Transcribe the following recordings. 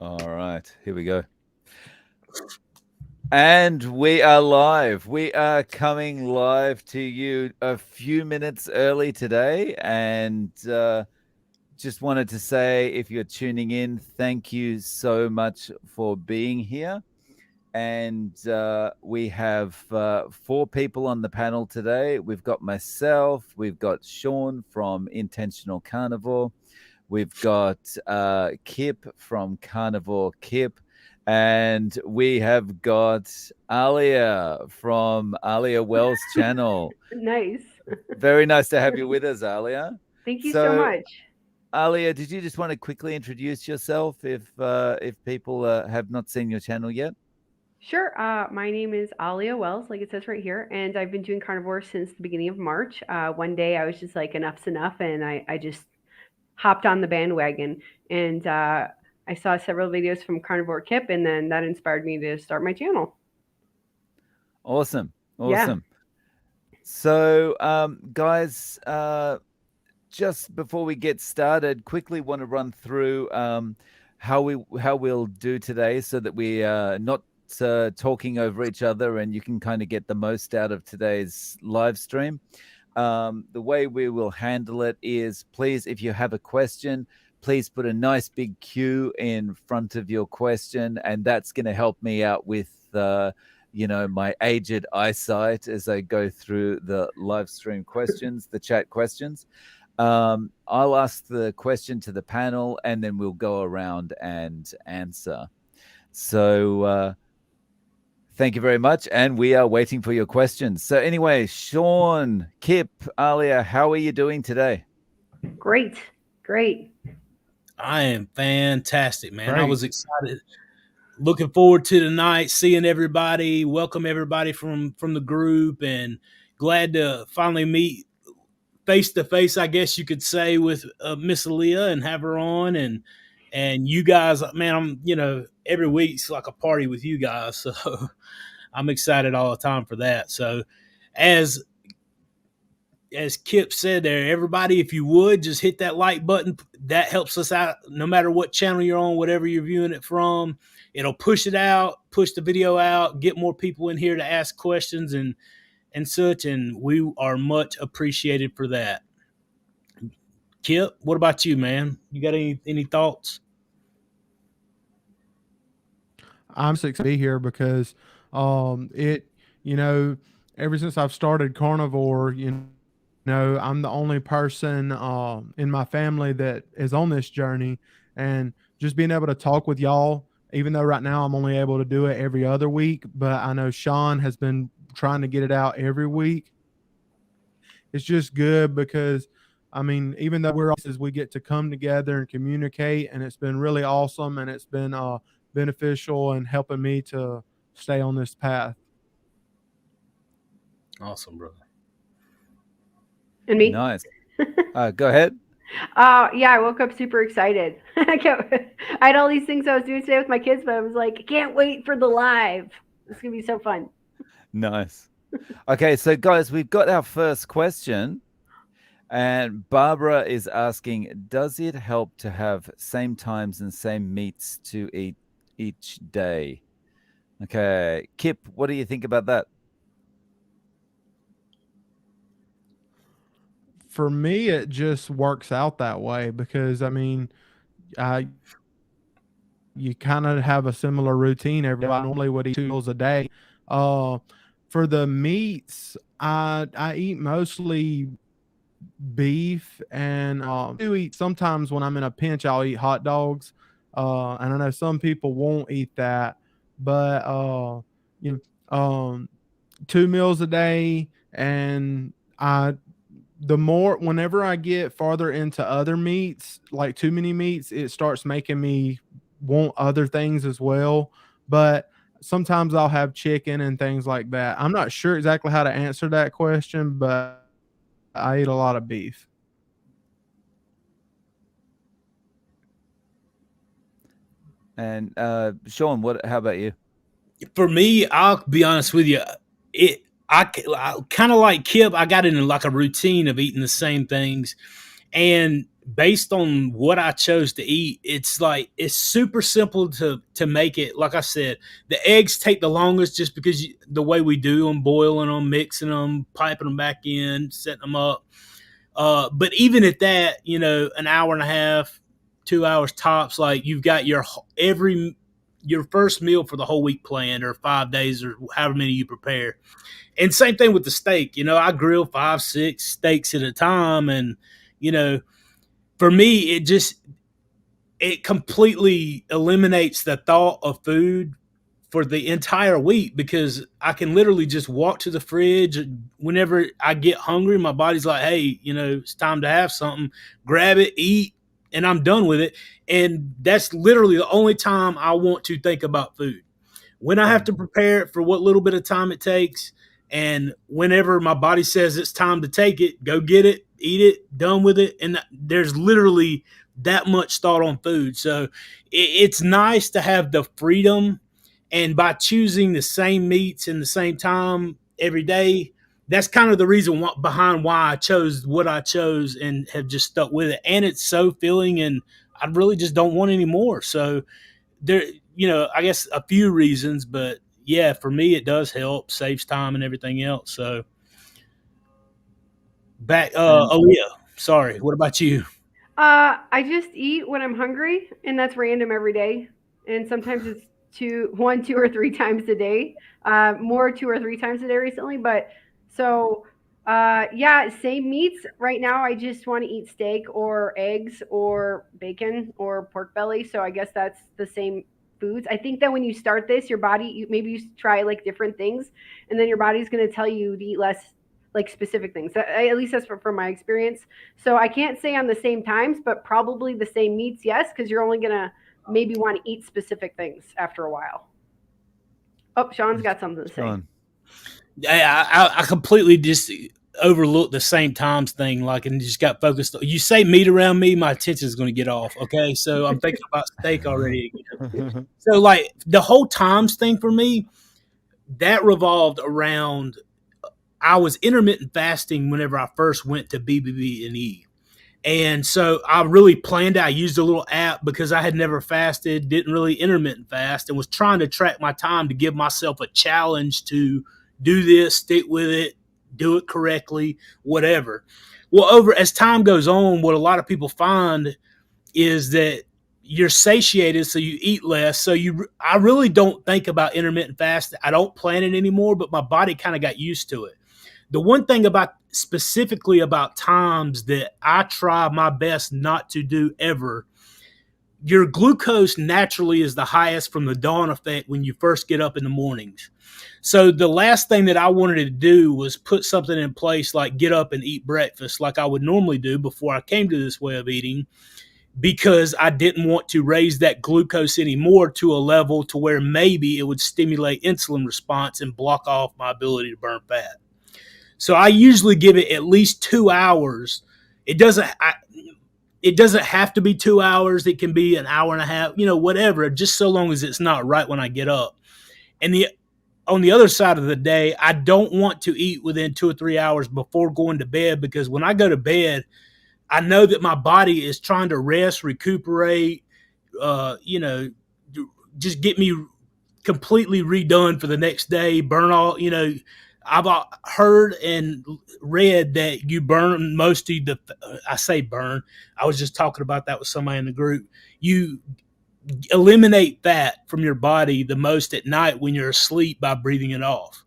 All right, here we go. And we are live. We are coming live to you a few minutes early today. And just wanted to say, if you're tuning in, thank you so much for being here. And we have four people on the panel today. We've got myself, we've got Sean from Intentional Carnivore, we've got Kip from Carnivore Kip, and we have got Alia from Alia Wells channel. Nice. Very nice to have you with us, Alia. Thank you so So, much. Alia, did you just want to quickly introduce yourself if people have not seen your channel yet? Sure. My name is Alia Wells, like it says right here, and I've been doing carnivore since the beginning of March. One day I was just like, enough's enough, and I just hopped on the bandwagon. And I saw several videos from Carnivore Kip, and then that inspired me to start my channel. Awesome. Yeah. Awesome. So, guys, just before we get started, quickly want to run through how we'll do today, so that we are not talking over each other, and you can kind of get the most out of today's live stream. The way we will handle it is, please, if you have a question, please put a nice big Q in front of your question, and that's going to help me out with my aged eyesight as I go through the live stream questions, the chat questions. I'll ask the question to the panel, and then we'll go around and answer. So thank you very much, and we are waiting for your questions. So anyway, Sean, Kip, Alia, how are you doing today? Great. Great. I am fantastic, man. I Great. was excited. Looking forward to tonight, seeing everybody, welcome everybody from the group, and glad to finally meet face to face, I guess you could say, with Miss Aaliyah and have her on, and you guys, man. Every week's like a party with you guys, so I'm excited all the time for that. So, as Kip said there, everybody, if you would just hit that like button, that helps us out no matter what channel you're on, whatever you're viewing it from. It'll push it out, push the video out, get more people in here to ask questions and such, and we are much appreciated for that. Kip, what about you, man? You got any thoughts? I'm so excited to be here because ever since I've started carnivore, I'm the only person in my family that is on this journey, and just being able to talk with y'all, even though right now I'm only able to do it every other week, but I know Sean has been trying to get it out every week. It's just good because even though we get to come together and communicate, and it's been really awesome, and it's been beneficial and helping me to stay on this path. Awesome, brother. And me? Nice. Go ahead. Yeah, I woke up super excited. I had all these things I was doing today with my kids, but I was like, I can't wait for the live. It's going to be so fun. Nice. Okay, so guys, we've got our first question, and Barbara is asking, does it help to have same times and same meats to eat each day? Okay, Kip, what do you think about that? For me, it just works out that way because you kind of have a similar routine every day. I normally would eat 2 meals a day. For the meats, I eat mostly beef, and I do eat sometimes when I'm in a pinch. I'll eat hot dogs, and I know some people won't eat that, but 2 meals a day, and whenever I get farther into other meats, like too many meats, it starts making me want other things as well. But sometimes I'll have chicken and things like that. I'm not sure exactly how to answer that question, but I eat a lot of beef. And Sean, how about you? For me, I'll be honest with you. I kind of like Kip. I got into like a routine of eating the same things, and based on what I chose to eat, it's super simple to make it. Like I said, the eggs take the longest just because the way we do them, boiling them, mixing them, piping them back in, setting them up. But even at that, an hour and a half, 2 hours tops, like you've got your first meal for the whole week planned, or 5 days, or however many you prepare. And same thing with the steak. I grill 5, 6 steaks at a time, and for me, it completely eliminates the thought of food for the entire week, because I can literally just walk to the fridge whenever I get hungry. My body's like, hey, it's time to have something, grab it, eat, and I'm done with it. And that's literally the only time I want to think about food. When I have to prepare it for what little bit of time it takes, and whenever my body says it's time to take it, go get it, eat it, done with it. And there's literally that much thought on food. So it's nice to have the freedom. And by choosing the same meats in the same time every day, that's kind of the reason behind why I chose what I chose and have just stuck with it. And it's so filling, and I really just don't want any more. So there, I guess a few reasons, but yeah, for me, it does help, saves time and everything else. So back, Aaliyah, sorry. What about you? I just eat when I'm hungry, and that's random every day. And sometimes it's one, 2, or 3 times a day. More 2 or 3 times a day recently. But so, yeah, same meats. Right now, I just want to eat steak or eggs or bacon or pork belly. So I guess that's the same foods. I think that when you start this, your body, maybe you try like different things, and then your body's going to tell you to eat less like specific things. At least that's from my experience. So I can't say on the same times, but probably the same meats, yes, because you're only going to maybe want to eat specific things after a while. Oh, Sean's got something to say. Sean. I completely just overlooked the same times thing, and just got focused. You say meat around me, my attention is going to get off. Okay, so I'm thinking about steak already. So the whole times thing for me, that revolved around, I was intermittent fasting whenever I first went to BBB&E. And so I really planned it. I used a little app because I had never fasted, didn't really intermittent fast, and was trying to track my time to give myself a challenge to do this, stick with it, do it correctly, whatever. Well, as time goes on, what a lot of people find is that you're satiated, so you eat less. So I really don't think about intermittent fasting. I don't plan it anymore, but my body kind of got used to it. The one thing specifically about times that I try my best not to do ever, your glucose naturally is the highest from the dawn effect when you first get up in the mornings. So the last thing that I wanted to do was put something in place like get up and eat breakfast like I would normally do before I came to this way of eating, because I didn't want to raise that glucose anymore to a level to where maybe it would stimulate insulin response and block off my ability to burn fat. So I usually give it at least 2 hours. It doesn't have to be 2 hours. It can be an hour and a half, whatever, just so long as it's not right when I get up. And on the other side of the day, I don't want to eat within 2 or 3 hours before going to bed, because when I go to bed, I know that my body is trying to rest, recuperate, just get me completely redone for the next day, burn all, I've heard and read that you burn most of I say burn, I was just talking about that with somebody in the group. You eliminate fat from your body the most at night when you're asleep by breathing it off.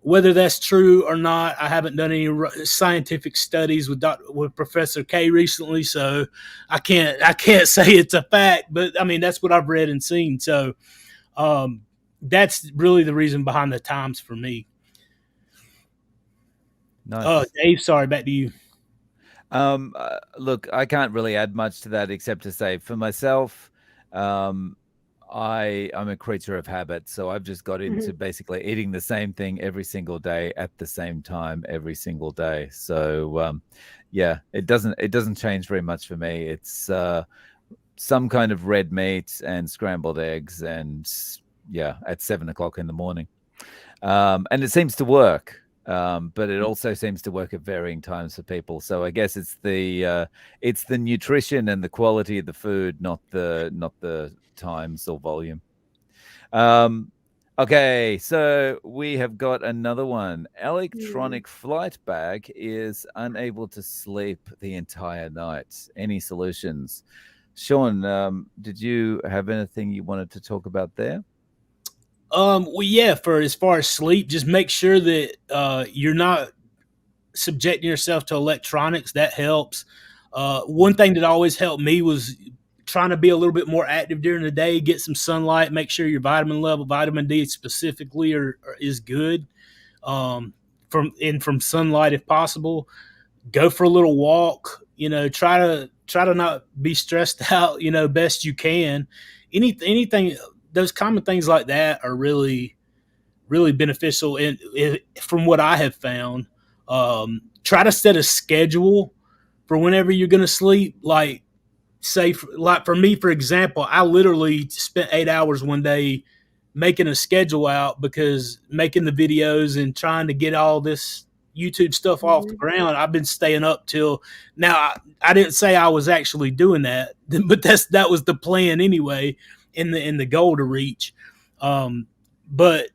Whether that's true or not, I haven't done any scientific studies with Professor K recently, so I can't say it's a fact. But I mean, that's what I've read and seen. So that's really the reason behind the times for me. Nice. Dave, sorry, back to you. Look, I can't really add much to that except to say for myself, I'm a creature of habit, so I've just got into basically eating the same thing every single day at the same time every single day. So yeah, it doesn't change very much for me. It's some kind of red meat and scrambled eggs, and yeah, at 7 o'clock in the morning, and it seems to work. But it also seems to work at varying times for people. So I guess it's the nutrition and the quality of the food, not the times or volume. Um, okay, so we have got another one. Electronic flight bag is unable to sleep the entire night. Any solutions? Sean, did you have anything you wanted to talk about there? Well, yeah. For as far as sleep, just make sure that you're not subjecting yourself to electronics. That helps. One thing that always helped me was trying to be a little bit more active during the day, get some sunlight, make sure your vitamin level, vitamin D specifically, is good. From sunlight if possible. Go for a little walk. Try to not be stressed out. Best you can. Anything, those common things like that are really really beneficial. And from what I have found, try to set a schedule for whenever you're going to sleep. Like, say, like for me, for example, I literally spent 8 hours one day making a schedule out, because making the videos and trying to get all this YouTube stuff off the ground, I've been staying up till now. I didn't say I was actually doing that, but that was the plan anyway, in the goal to reach. But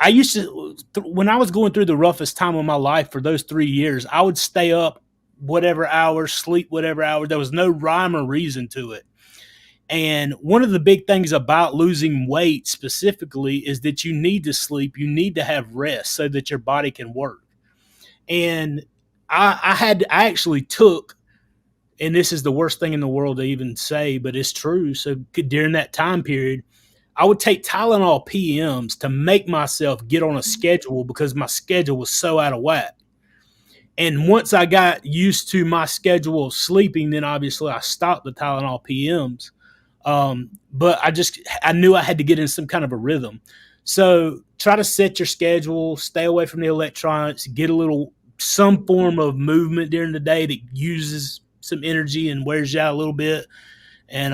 I used to, when I was going through the roughest time of my life for those 3 years, I would stay up whatever hours, sleep whatever hours. There was no rhyme or reason to it. And one of the big things about losing weight specifically is that you need to sleep, you need to have rest so that your body can work. And I actually took, and this is the worst thing in the world to even say, but it's true. So during that time period, I would take Tylenol PMs to make myself get on a schedule, because my schedule was so out of whack. And once I got used to my schedule of sleeping, then obviously I stopped the Tylenol PMs. But I knew I had to get in some kind of a rhythm. So try to set your schedule, stay away from the electronics, get some form of movement during the day that uses some energy and wears you out a little bit. And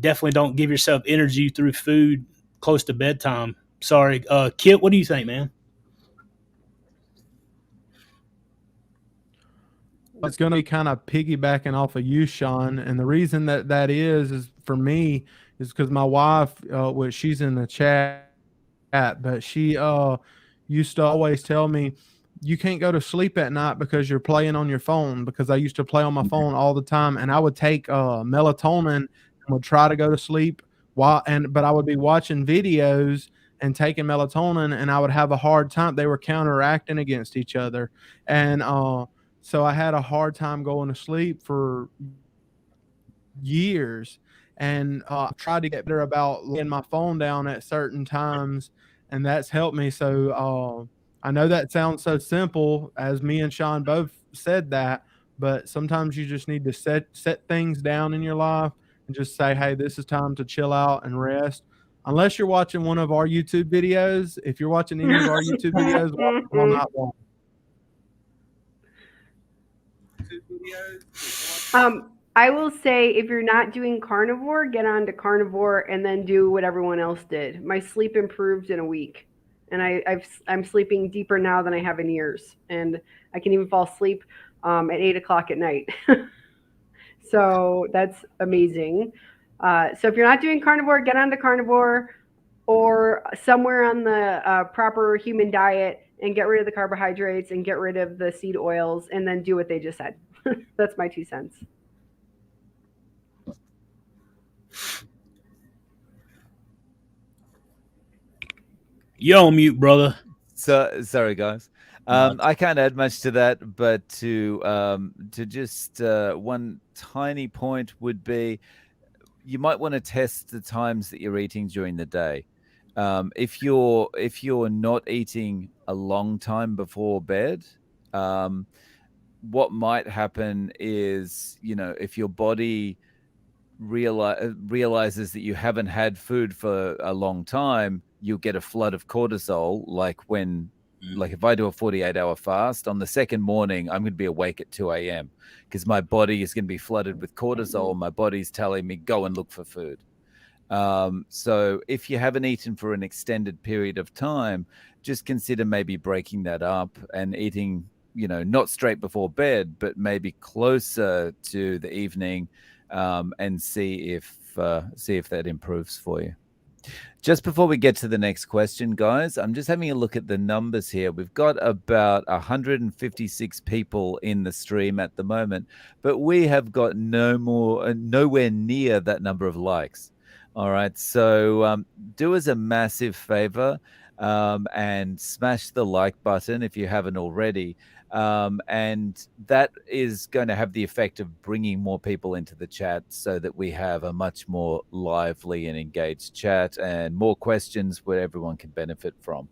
definitely don't give yourself energy through food close to bedtime. Sorry. Kit, what do you think, man? It's going to be kind of piggybacking off of you, Sean. And the reason that is for me is because my wife, which she's in the chat, but she used to always tell me, you can't go to sleep at night because you're playing on your phone, because I used to play on my phone all the time. And I would take melatonin and would try to go to sleep but I would be watching videos and taking melatonin, and I would have a hard time. They were counteracting against each other. And so I had a hard time going to sleep for years, and tried to get better about laying my phone down at certain times, and that's helped me. So I know that sounds so simple, as me and Sean both said that, but sometimes you just need to set things down in your life and just say, hey, this is time to chill out and rest. Unless you're watching one of our YouTube videos. If you're watching any of our YouTube videos, watch them all night long. I will say, if you're not doing carnivore, get on to carnivore and then do what everyone else did. My sleep improved in a week, and I'm sleeping deeper now than I have in years, and I can even fall asleep at 8 o'clock at night. So that's amazing. So if you're not doing carnivore, get on to carnivore or somewhere on the proper human diet, and get rid of the carbohydrates and get rid of the seed oils, and then do what they just said. That's my 2 cents. You're on mute, brother. So sorry, guys. I can't add much to that, but to just one tiny point would be, you might want to test the times that you're eating during the day. If you're not eating a long time before bed, what might happen is, if your body realizes that you haven't had food for a long time, you'll get a flood of cortisol. Like if I do a 48-hour fast, on the second morning, I'm going to be awake at 2 a.m. because my body is going to be flooded with cortisol. My body's telling me, go and look for food. So if you haven't eaten for an extended period of time, just consider maybe breaking that up and eating, not straight before bed, but maybe closer to the evening, and see if that improves for you. Just before we get to the next question, guys, I'm just having a look at the numbers here. We've got about 156 people in the stream at the moment, but we have got nowhere near that number of likes. All right. So do us a massive favor, and smash the like button if you haven't already. And that is going to have the effect of bringing more people into the chat so that we have a much more lively and engaged chat and more questions where everyone can benefit from.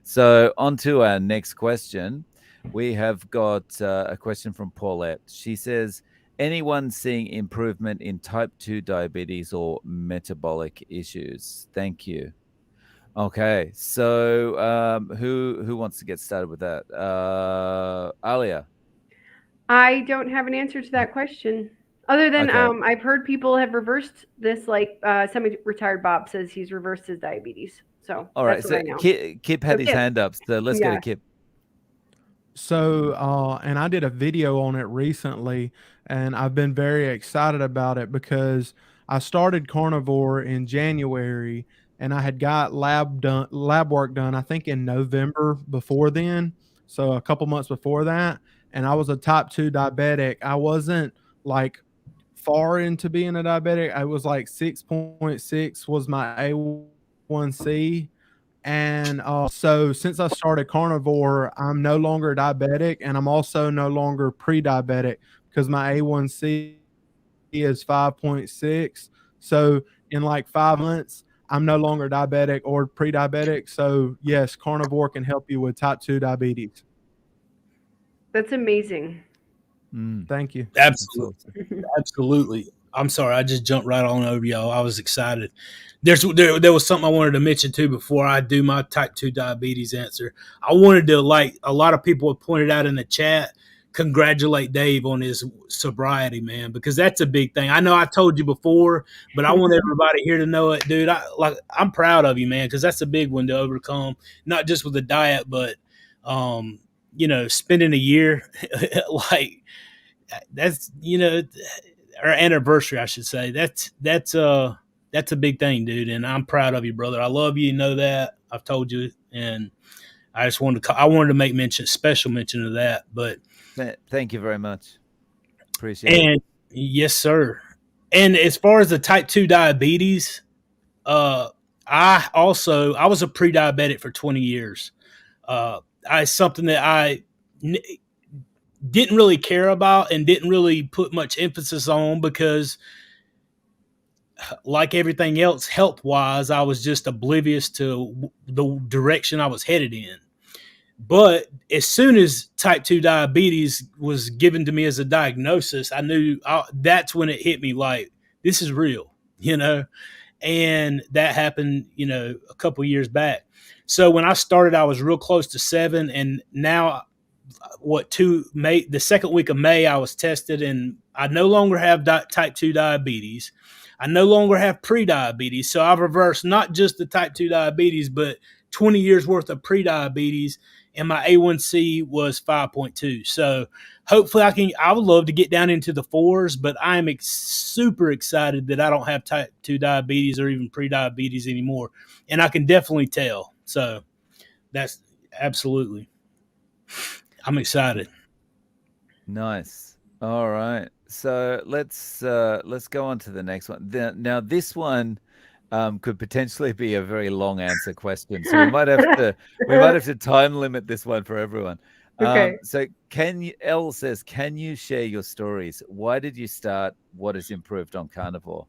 So, on to our next question. We have got a question from Paulette. She says, anyone seeing improvement in type 2 diabetes or metabolic issues? Thank you. Okay, so who wants to get started with that? Alia. I don't have an answer to that question. Other than Okay. I've heard people have reversed this, like semi-retired Bob says he's reversed his diabetes. So All right. that's what So I know. Kip So had his Kip, hand up. So let's go to yeah. Kip. So, and I did a video on it recently, and I've been very excited about it because I started Carnivore in January, and I had got lab work done, I think in November before then, so a couple months before that, and I was a type 2 diabetic. I wasn't like far into being a diabetic. I was like 6.6 was my A1C, and so since I started Carnivore, I'm no longer diabetic, and I'm also no longer pre-diabetic because my A1C is 5.6. So in like 5 months, I'm no longer diabetic or pre-diabetic. So yes, Carnivore can help you with type 2 diabetes. That's amazing. Thank you. That's Absolutely. awesome. Absolutely. I'm sorry, I just jumped right on over y'all. I was excited. There was something I wanted to mention too before I do my type 2 diabetes answer. I wanted to, like a lot of people have pointed out in the chat, congratulate Dave on his sobriety, man, because that's a big thing. I know I told you before, but I want everybody here to know it, dude. I'm proud of you, man, because that's a big one to overcome, not just with the diet, but spending a year like that's our anniversary, I should say. That's a big thing, dude, and I'm proud of you, brother. I love you. You know that. I've told you, and I wanted to make special mention of that. But Thank you very much. Appreciate it. and yes, sir. And as far as the type 2 diabetes, I was a pre-diabetic for 20 years. I something that I didn't really care about and didn't really put much emphasis on because, like everything else, health wise, I was just oblivious to the direction I was headed in. But as soon as type 2 diabetes was given to me as a diagnosis, I knew that's when it hit me like, this is real, and that happened, a couple years back. So when I started, I was real close to 7, and now the second week of May, I was tested, and I no longer have type 2 diabetes. I no longer have pre-diabetes. So I've reversed not just the type 2 diabetes, but 20 years worth of pre-diabetes, and my A1C was 5.2. So hopefully I would love to get down into the 4s, but I'm super excited that I don't have type 2 diabetes or even pre-diabetes anymore. And I can definitely tell. So that's absolutely. I'm excited. Nice. All right. So let's go on to the next one. Now this one could potentially be a very long answer question, so we might have to time limit this one for everyone. Okay. So Elle says, can you share your stories? Why did you start? What has improved on Carnivore?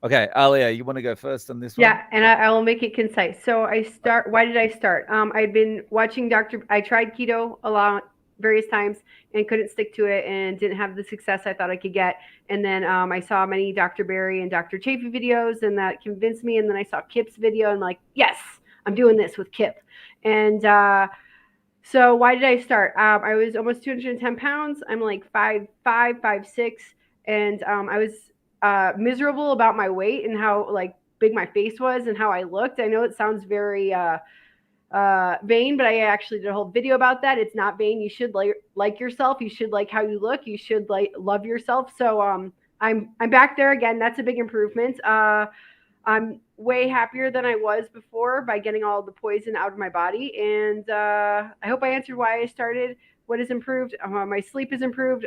Okay, Alia, you want to go first on this one? Yeah, and I will make it concise. So why did I start? I'd been watching I tried keto a lot, various times, and couldn't stick to it and didn't have the success I thought I could get. And then I saw many Dr. Barry and Dr. Chafee videos, and that convinced me. And then I saw Kip's video, and like, yes, I'm doing this with Kip. And so why did I start? I was almost 210 pounds. I'm like 5'5", 5'6", and I was miserable about my weight and how like big my face was and how I looked. I know it sounds very vain, but I actually did a whole video about that. It's not vain. You should like yourself. You should like how you look. You should love yourself. So I'm back there again. That's a big improvement. I'm way happier than I was before by getting all the poison out of my body. And I hope I answered why I started. What has improved? My sleep has improved.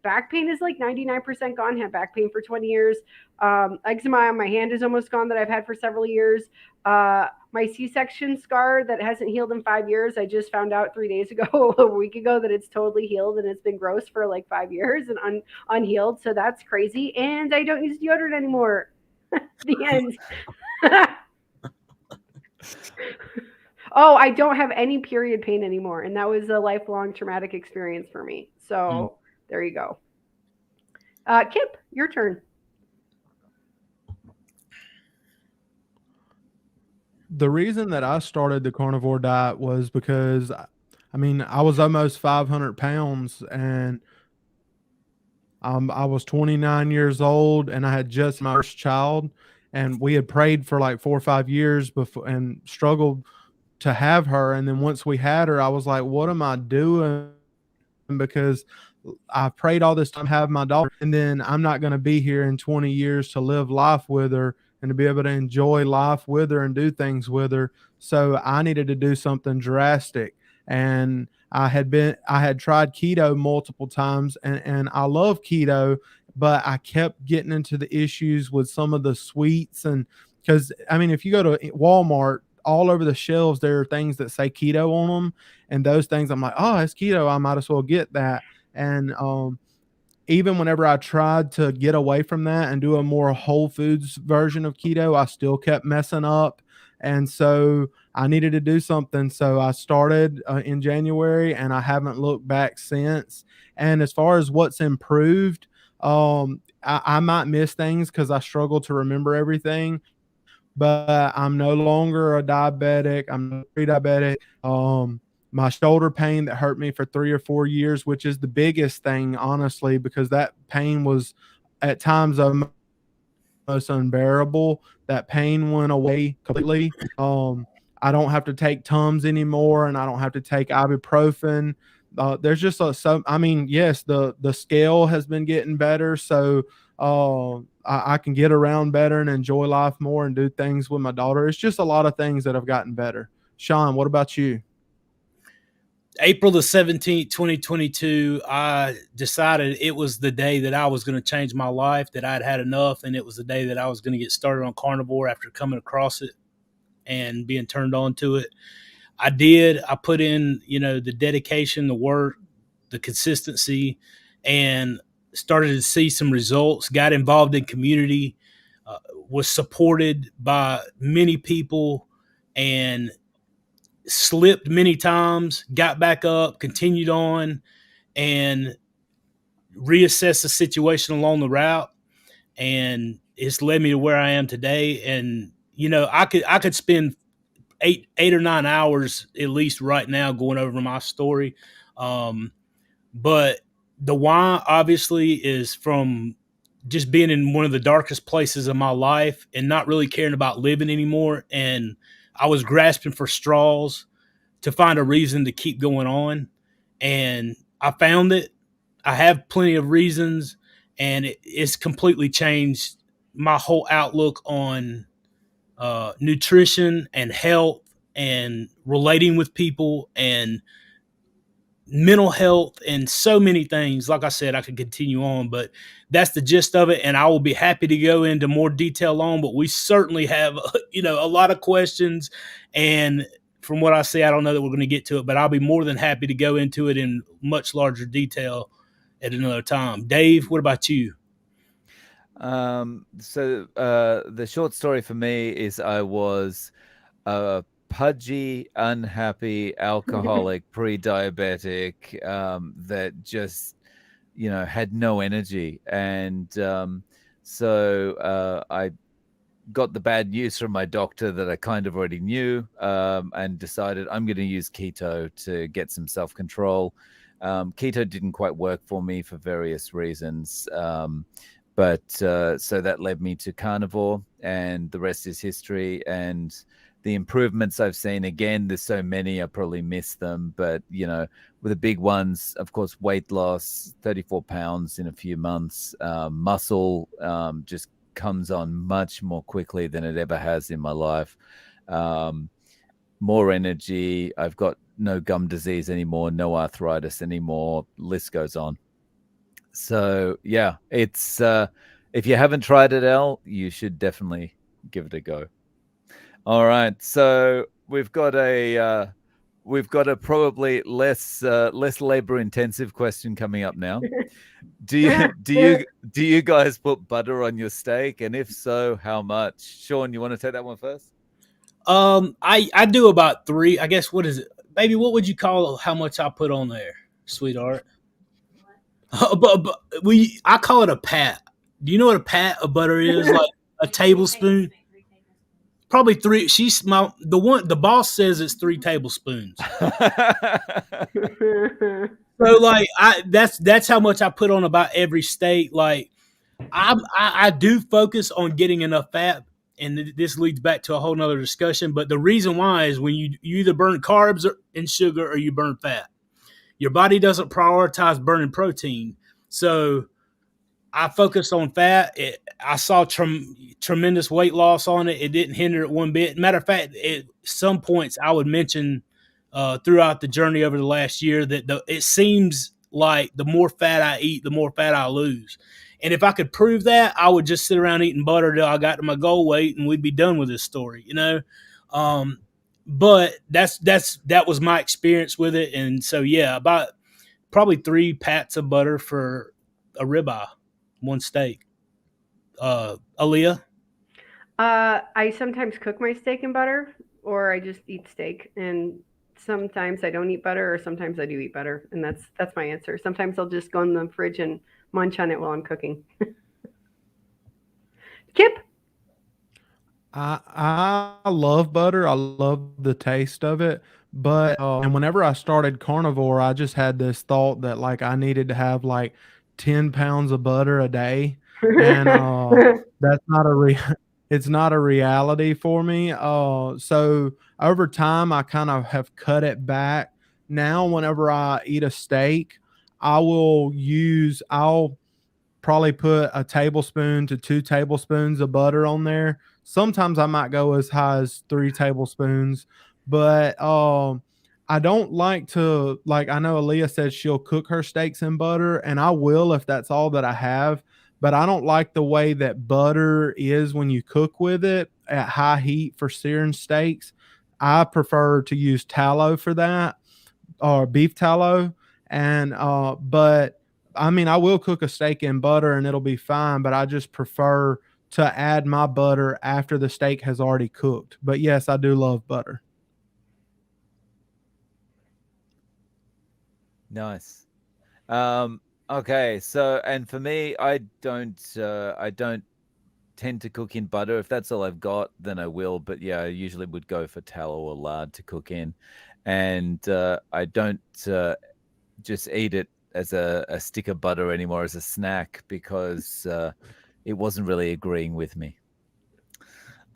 Back pain is like 99% gone. Had back pain for 20 years. Eczema on my hand is almost gone that I've had for several years. My C-section scar that hasn't healed in 5 years. I just found out 3 days ago, a week ago, that it's totally healed and it's been gross for like 5 years and unhealed. So that's crazy. And I don't use deodorant anymore. The end. Oh, I don't have any period pain anymore, and that was a lifelong traumatic experience for me. So there you go. Kip, your turn. The reason that I started the carnivore diet was because, I mean, I was almost 500 pounds, and I was 29 years old, and I had just my first child, and we had prayed for like 4 or 5 years before and struggled to have her. And then once we had her, I was like, what am I doing? Because I prayed all this time to have my daughter, and then I'm not going to be here in 20 years to live life with her and to be able to enjoy life with her and do things with her. So I needed to do something drastic. And I had tried keto multiple times, and I love keto, but I kept getting into the issues with some of the sweets. And because, I mean, if you go to Walmart, all over the shelves, there are things that say keto on them. And those things, I'm like, oh, it's keto, I might as well get that. And even whenever I tried to get away from that and do a more whole foods version of keto, I still kept messing up. And so I needed to do something. So I started in January, and I haven't looked back since. And as far as what's improved, I might miss things because I struggle to remember everything, but I'm no longer a diabetic. I'm pre-diabetic. My shoulder pain that hurt me for 3 or 4 years, which is the biggest thing, honestly, because that pain was at times almost unbearable. That pain went away completely. I don't have to take Tums anymore, and I don't have to take ibuprofen. There's just I mean, yes, the scale has been getting better, so I can get around better and enjoy life more and do things with my daughter. It's just a lot of things that have gotten better. Sean, what about you? April the 17th, 2022, I decided it was the day that I was going to change my life, that I'd had enough, and it was the day that I was going to get started on carnivore after coming across it and being turned on to it. I did. I put in, the dedication, the work, the consistency, and started to see some results, got involved in community, was supported by many people, and slipped many times, got back up, continued on, and reassessed the situation along the route. And it's led me to where I am today. And, I could spend 8 or 9 hours at least right now going over my story. But the why obviously is from just being in one of the darkest places of my life and not really caring about living anymore. And I was grasping for straws to find a reason to keep going on. And I found it. I have plenty of reasons, and it's completely changed my whole outlook on nutrition and health and relating with people and mental health and so many things. Like I said, I could continue on, but that's the gist of it. And I will be happy to go into more detail on, but we certainly have, a lot of questions. And from what I see, I don't know that we're going to get to it, but I'll be more than happy to go into it in much larger detail at another time. Dave, what about you? So the short story for me is I was a pudgy, unhappy, alcoholic, pre-diabetic that just, had no energy. And so I got the bad news from my doctor that I kind of already knew, and decided I'm going to use keto to get some self-control. Keto didn't quite work for me for various reasons. But so that led me to Carnivore, and the rest is history. And the improvements I've seen, again, there's so many, I probably missed them. But, with the big ones, of course, weight loss, 34 pounds in a few months, muscle just comes on much more quickly than it ever has in my life. More energy. I've got no gum disease anymore, no arthritis anymore. List goes on. So yeah, it's if you haven't tried it, Al, you should definitely give it a go. All right, so we've got a probably less labor intensive question coming up now. Do you guys put butter on your steak, and if so, how much? Sean, you want to take that one first? I do about 3. I guess, what is it, baby? What would you call how much I put on there, sweetheart? But I call it a pat. Do you know what a pat of butter is? Like a tablespoon. Probably 3. The boss says it's 3 tablespoons. So like that's how much I put on about every steak. Like I do focus on getting enough fat, and this leads back to a whole nother discussion. But the reason why is when you either burn carbs and sugar, or you burn fat. Your body doesn't prioritize burning protein. So I focused on fat. I saw tremendous weight loss on it. It didn't hinder it one bit. Matter of fact, at some points I would mention throughout the journey over the last year that it seems like the more fat I eat, the more fat I lose. And if I could prove that, I would just sit around eating butter till I got to my goal weight, and we'd be done with this story, But that was my experience with it, and so yeah, about probably 3 pats of butter for a ribeye, 1 steak. Aaliyah? I sometimes cook my steak in butter, or I just eat steak. And sometimes I don't eat butter, or sometimes I do eat butter, and that's my answer. Sometimes I'll just go in the fridge and munch on it while I'm cooking. Kip? I love butter. I love the taste of it. But and whenever I started carnivore, I just had this thought that like I needed to have like 10 pounds of butter a day, and that's not a it's not a reality for me. So over time, I kind of have cut it back. Now, whenever I eat a steak, I'll probably put a tablespoon to 2 tablespoons of butter on there. Sometimes I might go as high as 3 tablespoons, but I don't like to, like, I know Aaliyah said she'll cook her steaks in butter, and I will if that's all that I have. But I don't like the way that butter is when you cook with it at high heat for searing steaks. I prefer to use tallow for that, or beef tallow. And but I mean, I will cook a steak in butter and it'll be fine, but I just prefer to add my butter after the steak has already cooked. But yes, I do love butter. Nice. Okay, so and for me, I don't tend to cook in butter. If that's all I've got, then I will. But yeah, I usually would go for tallow or lard to cook in, and I don't just eat it as a stick of butter anymore as a snack because it wasn't really agreeing with me.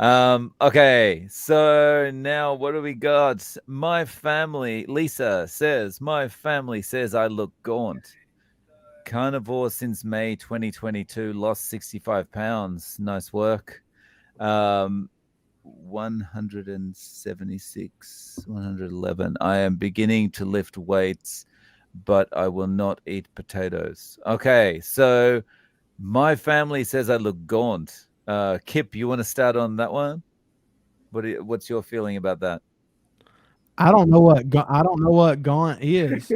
Okay, so now what do we got? Lisa says, my family says I look gaunt. Carnivore since May 2022, lost 65 pounds. Nice work. 176, 111. I am beginning to lift weights, but I will not eat potatoes. Okay, so my family says I look gaunt. Kip, you want to start on that one? What's your feeling about that? I don't know what gaunt is.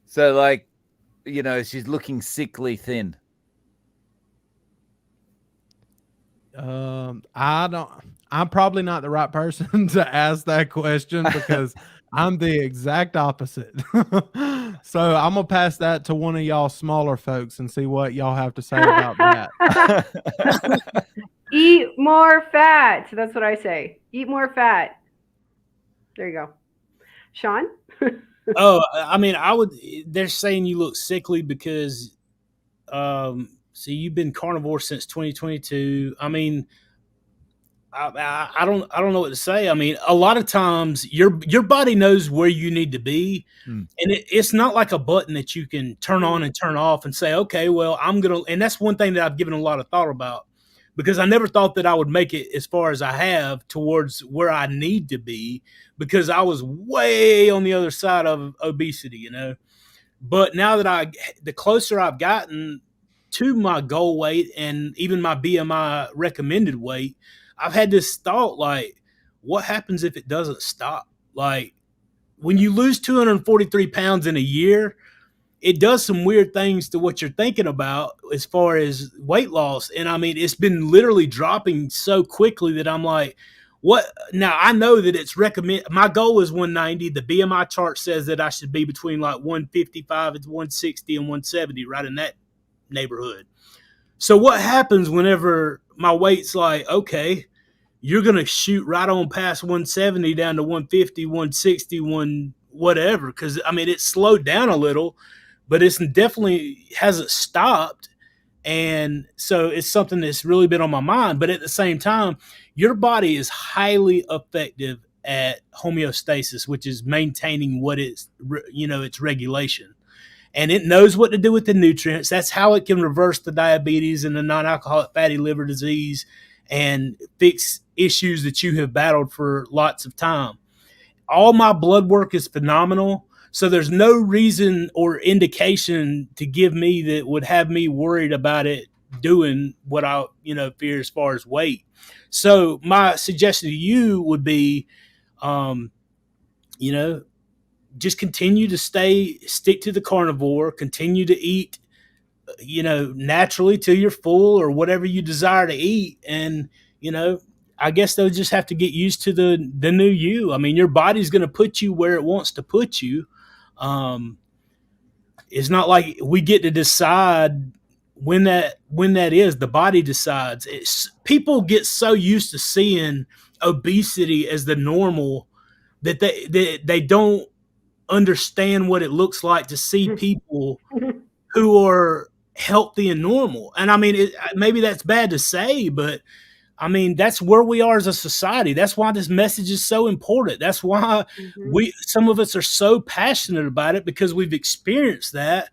So, like, she's looking sickly thin. I don't. I'm probably not the right person to ask that question because I'm the exact opposite. So I'm gonna pass that to one of y'all smaller folks and see what y'all have to say about that. Eat more fat. That's what I say. Eat more fat. There you go. Sean? Oh, I mean, they're saying you look sickly because See, you've been carnivore since 2022. I mean, I don't know what to say. I mean, a lot of times your body knows where you need to be, Mm. and it's not like a button that you can turn on and turn off and say, okay, well, I'm gonna. And that's one thing that I've given a lot of thought about, because I never thought that I would make it as far as I have towards where I need to be, because I was way on the other side of obesity, you know. But now that the closer I've gotten to my goal weight and even my BMI recommended weight, I've had this thought like, what happens if it doesn't stop? Like, when you lose 243 pounds in a year, it does some weird things to what you're thinking about as far as weight loss. And I mean, it's been literally dropping so quickly that I'm like, what? Now I know that it's recommend. My goal is 190. The BMI chart says that I should be between like 155 and 160 and 170, right in that neighborhood. So what happens whenever my weight's like, okay, you're going to shoot right on past 170 down to 150, 160, one whatever. Because, I mean, it's slowed down a little, but it's definitely hasn't stopped. And so it's something that's really been on my mind. But at the same time, your body is highly effective at homeostasis, which is maintaining what it's, its regulation. And it knows what to do with the nutrients. That's how it can reverse the diabetes and the non-alcoholic fatty liver disease and fix issues that you have battled for lots of time. All my blood work is phenomenal. So there's no reason or indication to give me that would have me worried about it doing what I, fear as far as weight. So my suggestion to you would be, you know, just continue to stick to the carnivore, continue to eat, naturally till you're full or whatever you desire to eat. And, I guess they'll just have to get used to the new you. I mean, your body's going to put you where it wants to put you. It's not like we get to decide when that is. The body decides. People get so used to seeing obesity as the normal that they don't understand what it looks like to see people who are healthy and normal. And I mean, maybe that's bad to say, but I mean, that's where we are as a society. That's why this message is so important. That's why some of us are so passionate about it, because we've experienced that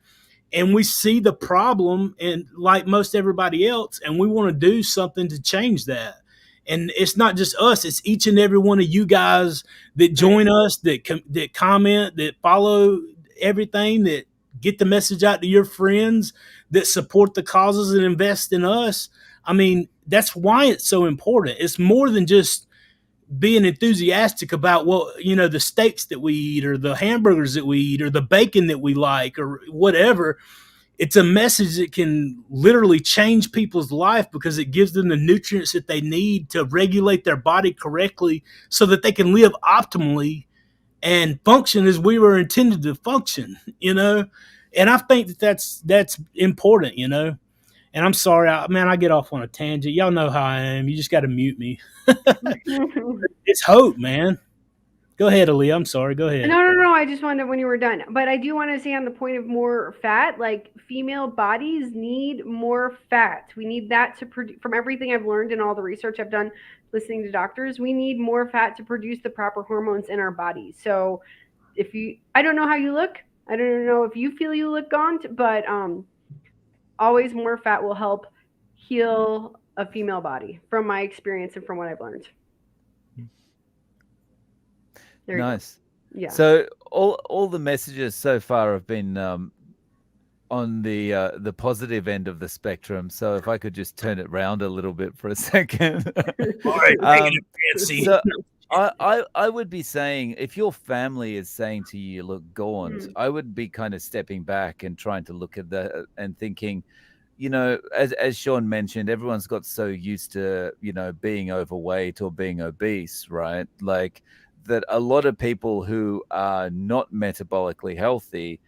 and we see the problem, and like most everybody else, and we want to do something to change that. And it's not just us; it's each and every one of you guys that join us, that comment, that follow everything, that get the message out to your friends, that support the causes and invest in us. I mean, that's why it's so important. It's more than just being enthusiastic about the steaks that we eat or the hamburgers that we eat or the bacon that we like or whatever. It's a message that can literally change people's life, because it gives them the nutrients that they need to regulate their body correctly so that they can live optimally and function as we were intended to function, And I think that's important, And I'm sorry, I get off on a tangent. Y'all know how I am. You just got to mute me. It's hope, man. Go ahead, Aaliyah. I'm sorry. Go ahead. No. I just wanted when you were done. But I do want to say on the point of more fat, like female bodies need more fat. We need that to produce, from everything I've learned and all the research I've done listening to doctors, we need more fat to produce the proper hormones in our bodies. So I don't know how you look. I don't know if you feel you look gaunt, but always more fat will help heal a female body, from my experience and from what I've learned. Nice. Yeah. So all the messages so far have been on the positive end of the spectrum. So if I could just turn it round a little bit for a second. All right, fancy. So I would be saying, if your family is saying to you, look gaunt, I would be kind of stepping back and trying to look at that and thinking, as Sean mentioned, everyone's got so used to, being overweight or being obese, right? Like that a lot of people who are not metabolically healthy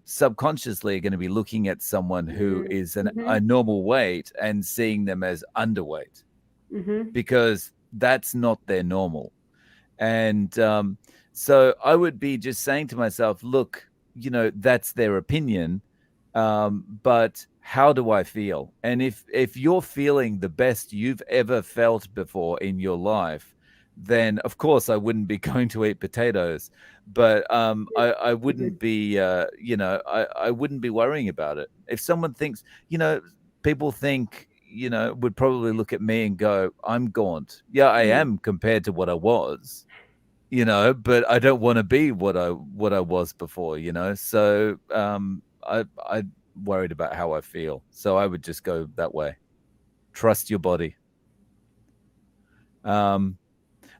subconsciously are going to be looking at someone who is a normal weight and seeing them as underweight because that's not their normal. And so I would be just saying to myself, look, that's their opinion. But how do I feel? And if you're feeling the best you've ever felt before in your life, then of course I wouldn't be going to eat potatoes, but I wouldn't be I wouldn't be worrying about it. If someone thinks, people think, would probably look at me and go, I'm gaunt. Yeah, I am compared to what I was, but I don't want to be what I was before, So I worried about how I feel. So I would just go that way. Trust your body.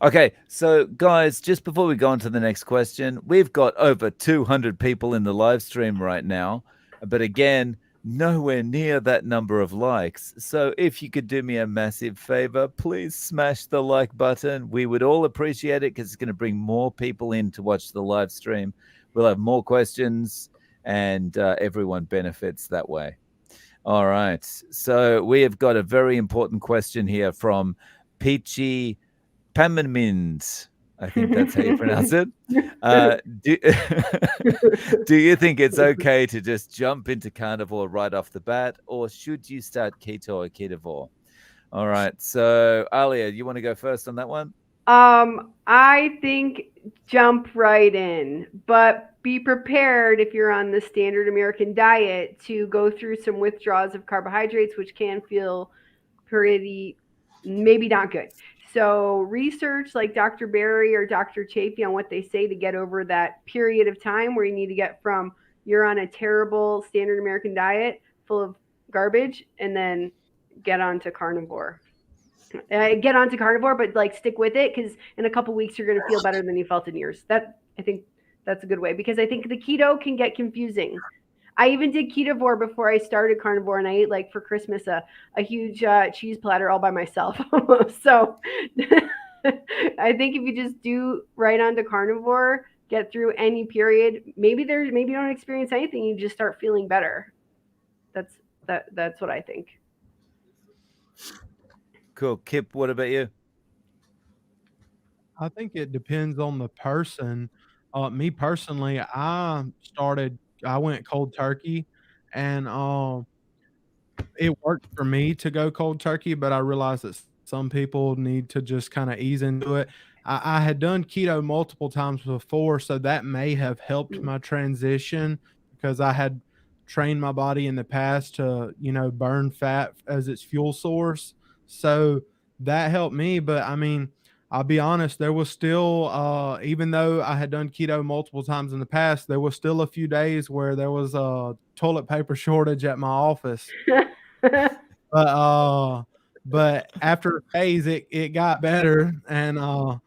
Okay, so guys, just before we go on to the next question, we've got over 200 people in the live stream right now, but again, nowhere near that number of likes. So if you could do me a massive favor, please smash the like button. We would all appreciate it because it's going to bring more people in to watch the live stream. We'll have more questions and everyone benefits that way. All right. So we have got a very important question here from Peachy Pamanmins. I think that's how you pronounce it. Do you think it's okay to just jump into carnivore right off the bat, or should you start keto or ketovore? All right. So, Alia, you want to go first on that one? I think jump right in, but be prepared if you're on the standard American diet to go through some withdrawals of carbohydrates, which can feel pretty, maybe not good. So research like Dr. Berry or Dr. Chafee on what they say to get over that period of time where you need to get from you're on a terrible standard American diet full of garbage and then get onto carnivore. Get onto carnivore, but like stick with it because in a couple weeks you're going to feel better than you felt in years. That I think that's a good way because I think the keto can get confusing. I even did ketovore before I started carnivore, and I ate like for Christmas a huge cheese platter all by myself. So I think if you just do right onto carnivore, get through any period, maybe you don't experience anything, you just start feeling better. That's what I think. Cool. Kip, what about you? I think it depends on the person. Me personally, I went cold turkey, and it worked for me to go cold turkey, but I realized that some people need to just kind of ease into it. I had done keto multiple times before, so that may have helped my transition because I had trained my body in the past to, burn fat as its fuel source. So that helped me. But I mean, I'll be honest, there was still, even though I had done keto multiple times in the past, there was still a few days where there was a toilet paper shortage at my office. But after a phase, it got better, and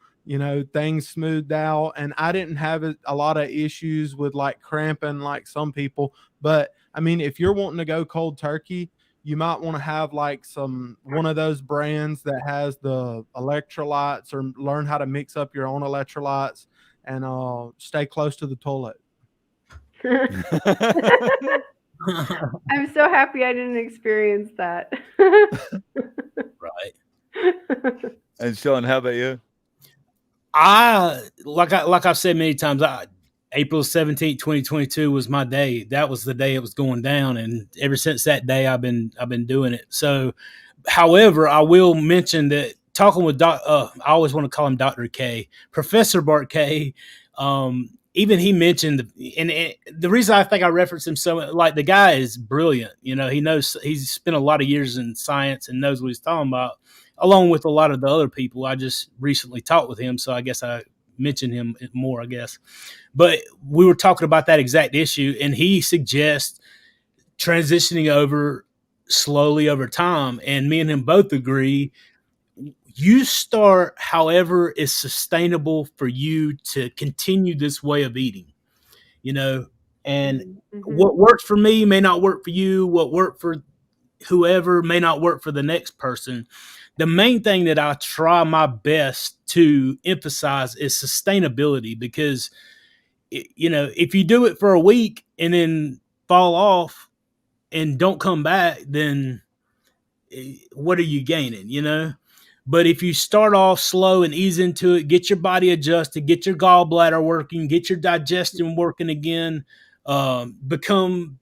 things smoothed out, and I didn't have a lot of issues with like cramping like some people. But I mean, if you're wanting to go cold turkey, you might want to have like one of those brands that has the electrolytes, or learn how to mix up your own electrolytes, and stay close to the toilet. I'm so happy I didn't experience that. Right. And Sean, how about you? Like I've said many times, April 17th, 2022 was my day. That was the day it was going down, and ever since that day, I've been doing it. So, however, I will mention that talking with I always want to call him Dr. K, Professor Bart K. Even he mentioned, and the reason I think I reference him so, like, the guy is brilliant. He knows, he's spent a lot of years in science and knows what he's talking about, along with a lot of the other people. I just recently talked with him, so I guess I mentioned him more, I guess. But we were talking about that exact issue, and he suggests transitioning over slowly over time. And me and him both agree. You start however is sustainable for you to continue this way of eating, and what works for me may not work for you. What worked for whoever may not work for the next person. The main thing that I try my best to emphasize is sustainability, because, if you do it for a week and then fall off and don't come back, then what are you gaining, But if you start off slow and ease into it, get your body adjusted, get your gallbladder working, get your digestion working again, become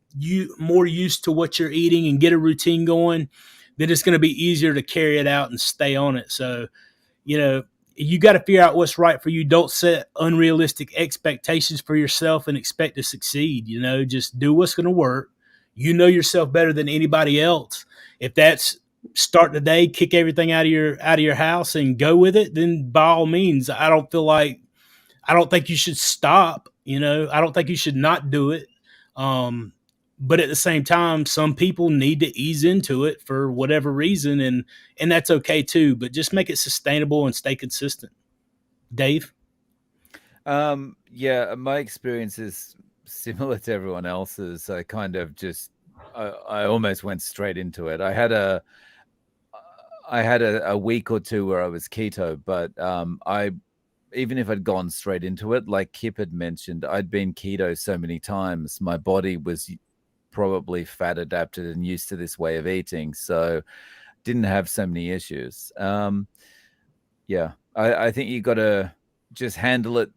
more used to what you're eating and get a routine going, then it's going to be easier to carry it out and stay on it. So, you know, you got to figure out what's right for you. Don't set unrealistic expectations for yourself and expect to succeed. You know, just do what's going to work. You know yourself better than anybody else. If that's start the day, kick everything out of your house and go with it, then by all means, I don't think you should stop. You know, I don't think you should not do it. Um, but at the same time, some people need to ease into it for whatever reason, and that's okay too. But just make it sustainable and stay consistent. Dave? Yeah, my experience is similar to everyone else's. I kind of just, I almost went straight into it. I had a week or two where I was keto, but I even if I'd gone straight into it, like Kip had mentioned, I'd been keto so many times, my body was probably fat adapted and used to this way of eating, so didn't have so many issues. Yeah, I think you got to just handle it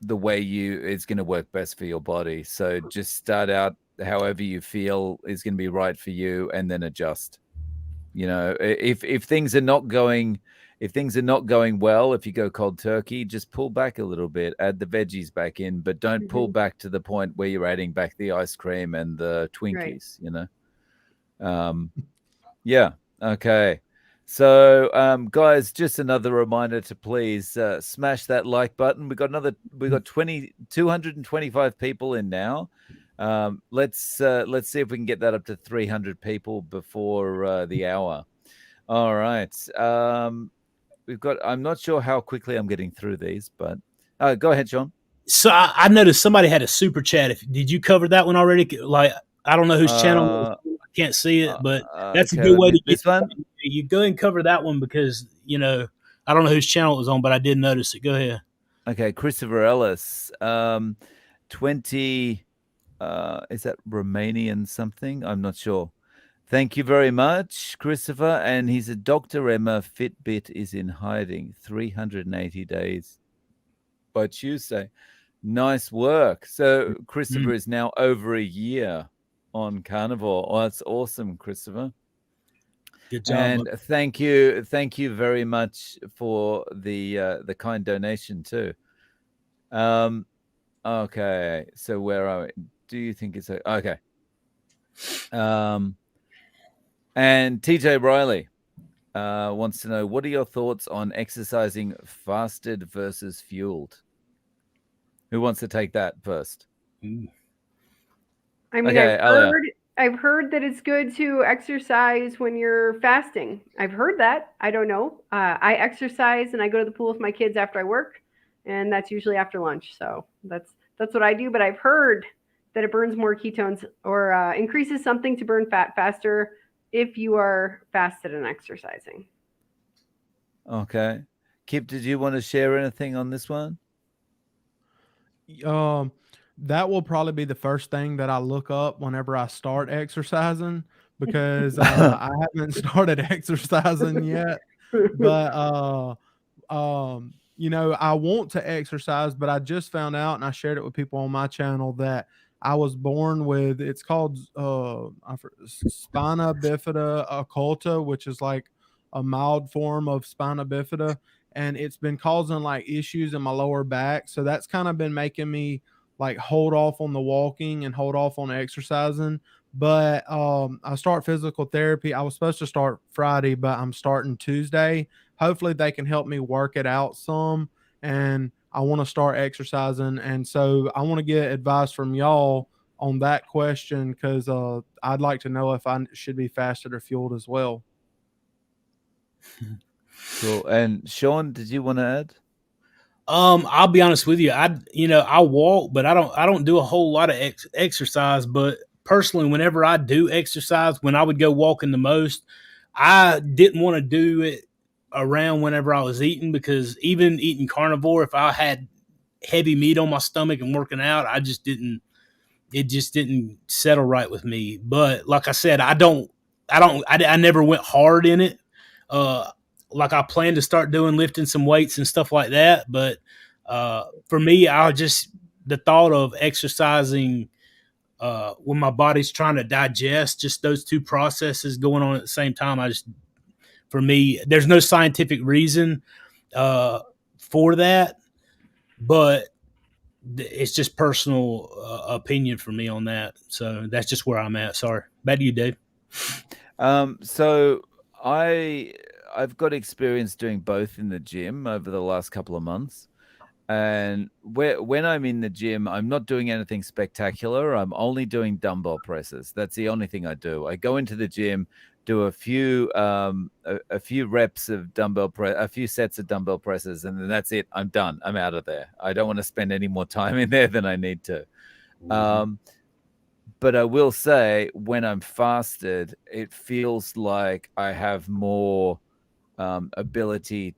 the way it's going to work best for your body. So just start out however you feel is going to be right for you, and then adjust. You know, if things are not going well, if you go cold turkey, just pull back a little bit, add the veggies back in, but don't pull back to the point where you're adding back the ice cream and the Twinkies. Right. You know, yeah, okay. So, guys, just another reminder to please smash that like button. We got 225 people in now. Let's see if we can get that up to 300 people before the hour. All right. I'm not sure how quickly I'm getting through these, but go ahead, Sean. So I noticed somebody had a super chat. Did you cover that one already? Like, I don't know whose channel. I can't see it, but that's a good way to get this one. You go ahead and cover that one because, you know, I don't know whose channel it was on, but I did notice it. Go ahead. Okay, Christopher Ellis, 20. Is that Romanian something? I'm not sure. Thank you very much, Christopher. And he's a Dr. Emma. Fitbit is in hiding. 380 days by Tuesday. Nice work. So Christopher is now over a year on Carnivore. Oh, that's awesome, Christopher. Good job. And thank you very much for the kind donation too. Okay, so where are we? Do you think it's okay? And TJ Riley wants to know, what are your thoughts on exercising fasted versus fueled? Who wants to take that first? I mean, okay, I've heard that it's good to exercise when you're fasting. I've heard that. I don't know. I exercise and I go to the pool with my kids after I work, and that's usually after lunch. So that's what I do. But I've heard that it burns more ketones or increases something to burn fat faster if you are fasted and exercising. Okay. Kip, did you want to share anything on this one? That will probably be the first thing that I look up whenever I start exercising, because I haven't started exercising yet. But you know, I want to exercise, but I just found out, and I shared it with people on my channel, that I was born with, it's called spina bifida occulta, which is like a mild form of spina bifida, and it's been causing like issues in my lower back. So that's kind of been making me like hold off on the walking and hold off on exercising. But I start physical therapy. I was supposed to start Friday, but I'm starting Tuesday. Hopefully they can help me work it out some, and I want to start exercising. And so I want to get advice from y'all on that question, because I'd like to know if I should be fasted or fueled as well. Cool. And Sean, did you want to add? I'll be honest with you. I walk, but I don't do a whole lot of exercise. But personally, whenever I do exercise, when I would go walking the most, I didn't want to do it around whenever I was eating, because even eating carnivore, if I had heavy meat on my stomach and working out, it just didn't settle right with me. But like I said, I never went hard in it. Like I plan to start doing lifting some weights and stuff like that. But for me, the thought of exercising when my body's trying to digest, just those two processes going on at the same time. For me, there's no scientific reason for that, but it's just personal opinion for me on that. So that's just where I'm at. Sorry. Back to you, Dave. So I've got experience doing both in the gym over the last couple of months. And when I'm in the gym, I'm not doing anything spectacular. I'm only doing dumbbell presses. That's the only thing I do. I go into the gym, do a few reps of a few sets of dumbbell presses, and then that's it. I'm done. I'm out of there. I don't want to spend any more time in there than I need to. But I will say, when I'm fasted, it feels like I have more ability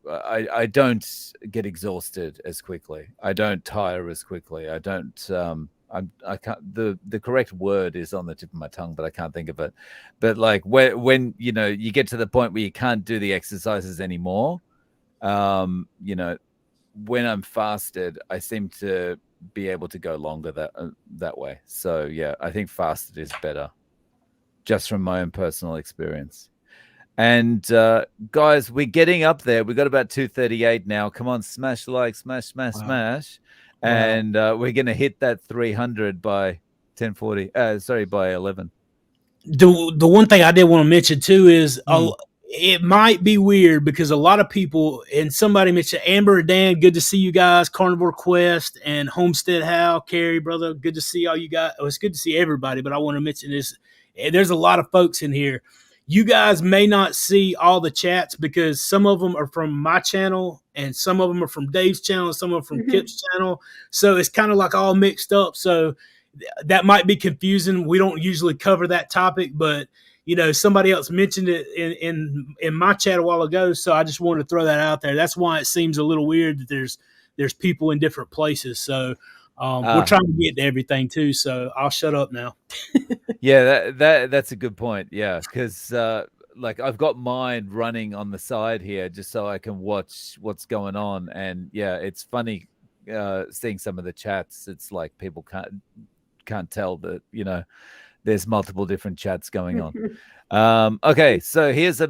I don't get exhausted as quickly. I don't tire as quickly. I don't I can't, the correct word is on the tip of my tongue, but I can't think of it. But like when you know, you get to the point where you can't do the exercises anymore, you know, when I'm fasted, I seem to be able to go longer that way. So yeah, I think fasted is better, just from my own personal experience. And guys, we're getting up there. We've got about 238 now. Come on, smash like, smash. Wow. And we're going to hit that 300 by 10:40. By 11. The one thing I did want to mention too is it might be weird because a lot of people, and somebody mentioned Amber and Dan, good to see you guys, Carnivore Quest and Homestead Hal, Carrie, brother, good to see all you guys. Oh, it's good to see everybody, but I want to mention this. There's a lot of folks in here. You guys may not see all the chats because some of them are from my channel and some of them are from Dave's channel and some of them from Kip's channel. So it's kind of like all mixed up. So that might be confusing. We don't usually cover that topic, but you know, somebody else mentioned it in my chat a while ago. So I just wanted to throw that out there. That's why it seems a little weird that there's people in different places. So we're trying to get to everything too. So I'll shut up now. Yeah, that's a good point. Yeah, because like I've got mine running on the side here just so I can watch what's going on. And yeah, it's funny seeing some of the chats. It's like people can't tell that, you know, there's multiple different chats going on. Okay, so here's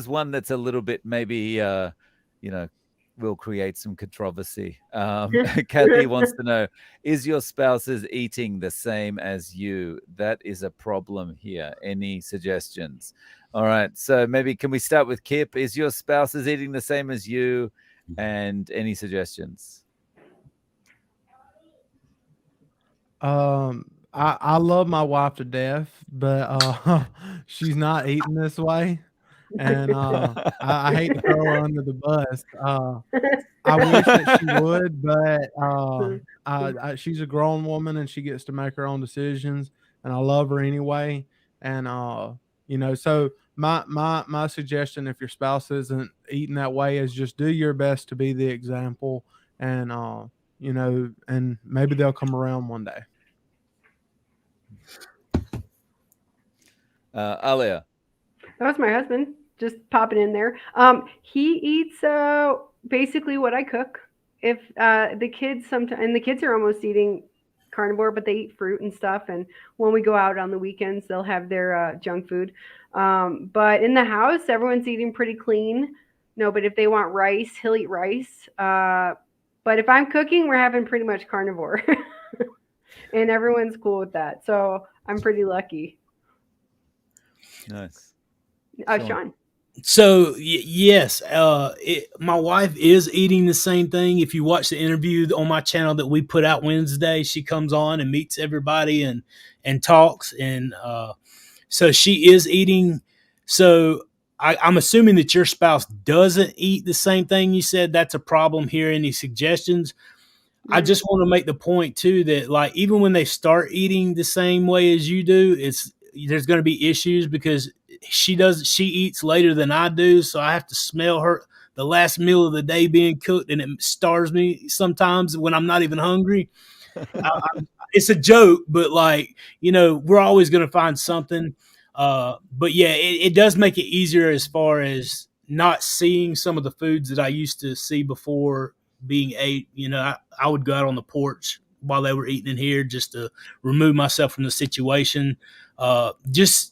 one that's a little bit maybe you know, will create some controversy. Kathy wants to know, is your spouse's eating the same as you? That is a problem here. Any suggestions? All right, so maybe can we start with Kip? Is your spouse's eating the same as you? And any suggestions? I love my wife to death, but she's not eating this way. And I hate to throw her under the bus. I wish that she would, but she's a grown woman and she gets to make her own decisions, and I love her anyway. And you know, so my suggestion, if your spouse isn't eating that way, is just do your best to be the example, and you know, and maybe they'll come around one day. Alia. That was my husband, just popping in there. He eats basically what I cook. If the kids sometimes, and the kids are almost eating carnivore, but they eat fruit and stuff. And when we go out on the weekends, they'll have their junk food. But in the house, everyone's eating pretty clean. No, but if they want rice, he'll eat rice. But if I'm cooking, we're having pretty much carnivore, and everyone's cool with that. So I'm pretty lucky. Nice. Sean. So yes, my wife is eating the same thing. If you watch the interview on my channel that we put out Wednesday, she comes on and meets everybody and talks, and so she is eating. So I'm assuming that your spouse doesn't eat the same thing you said. That's a problem here. Any suggestions? I just want to make the point too that like even when they start eating the same way as you do, there's going to be issues because she eats later than I do, so I have to smell the last meal of the day being cooked, and it stars me sometimes when I'm not even hungry. It's a joke, but like, you know, we're always going to find something. But yeah, it does make it easier as far as not seeing some of the foods that I used to see before being ate. You know, I would go out on the porch while they were eating in here, just to remove myself from the situation. Just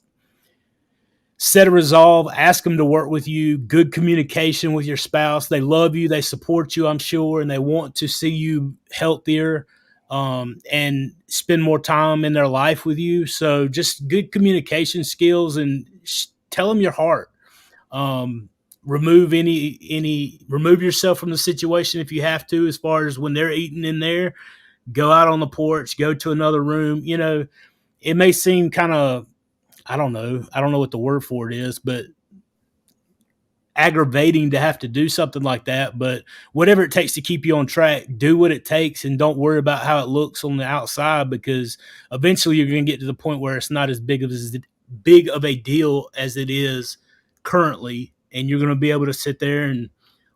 set a resolve, ask them to work with you, good communication with your spouse. They love you, they support you, I'm sure, and they want to see you healthier, and spend more time in their life with you. So just good communication skills, and tell them your heart. Um, remove yourself from the situation if you have to, as far as when they're eating in there, go out on the porch, go to another room. It may seem kind of, I don't know what the word for it is, but aggravating to have to do something like that. But whatever it takes to keep you on track, do what it takes, and don't worry about how it looks on the outside, because eventually you're going to get to the point where it's not as big of a deal as it is currently, and you're going to be able to sit there and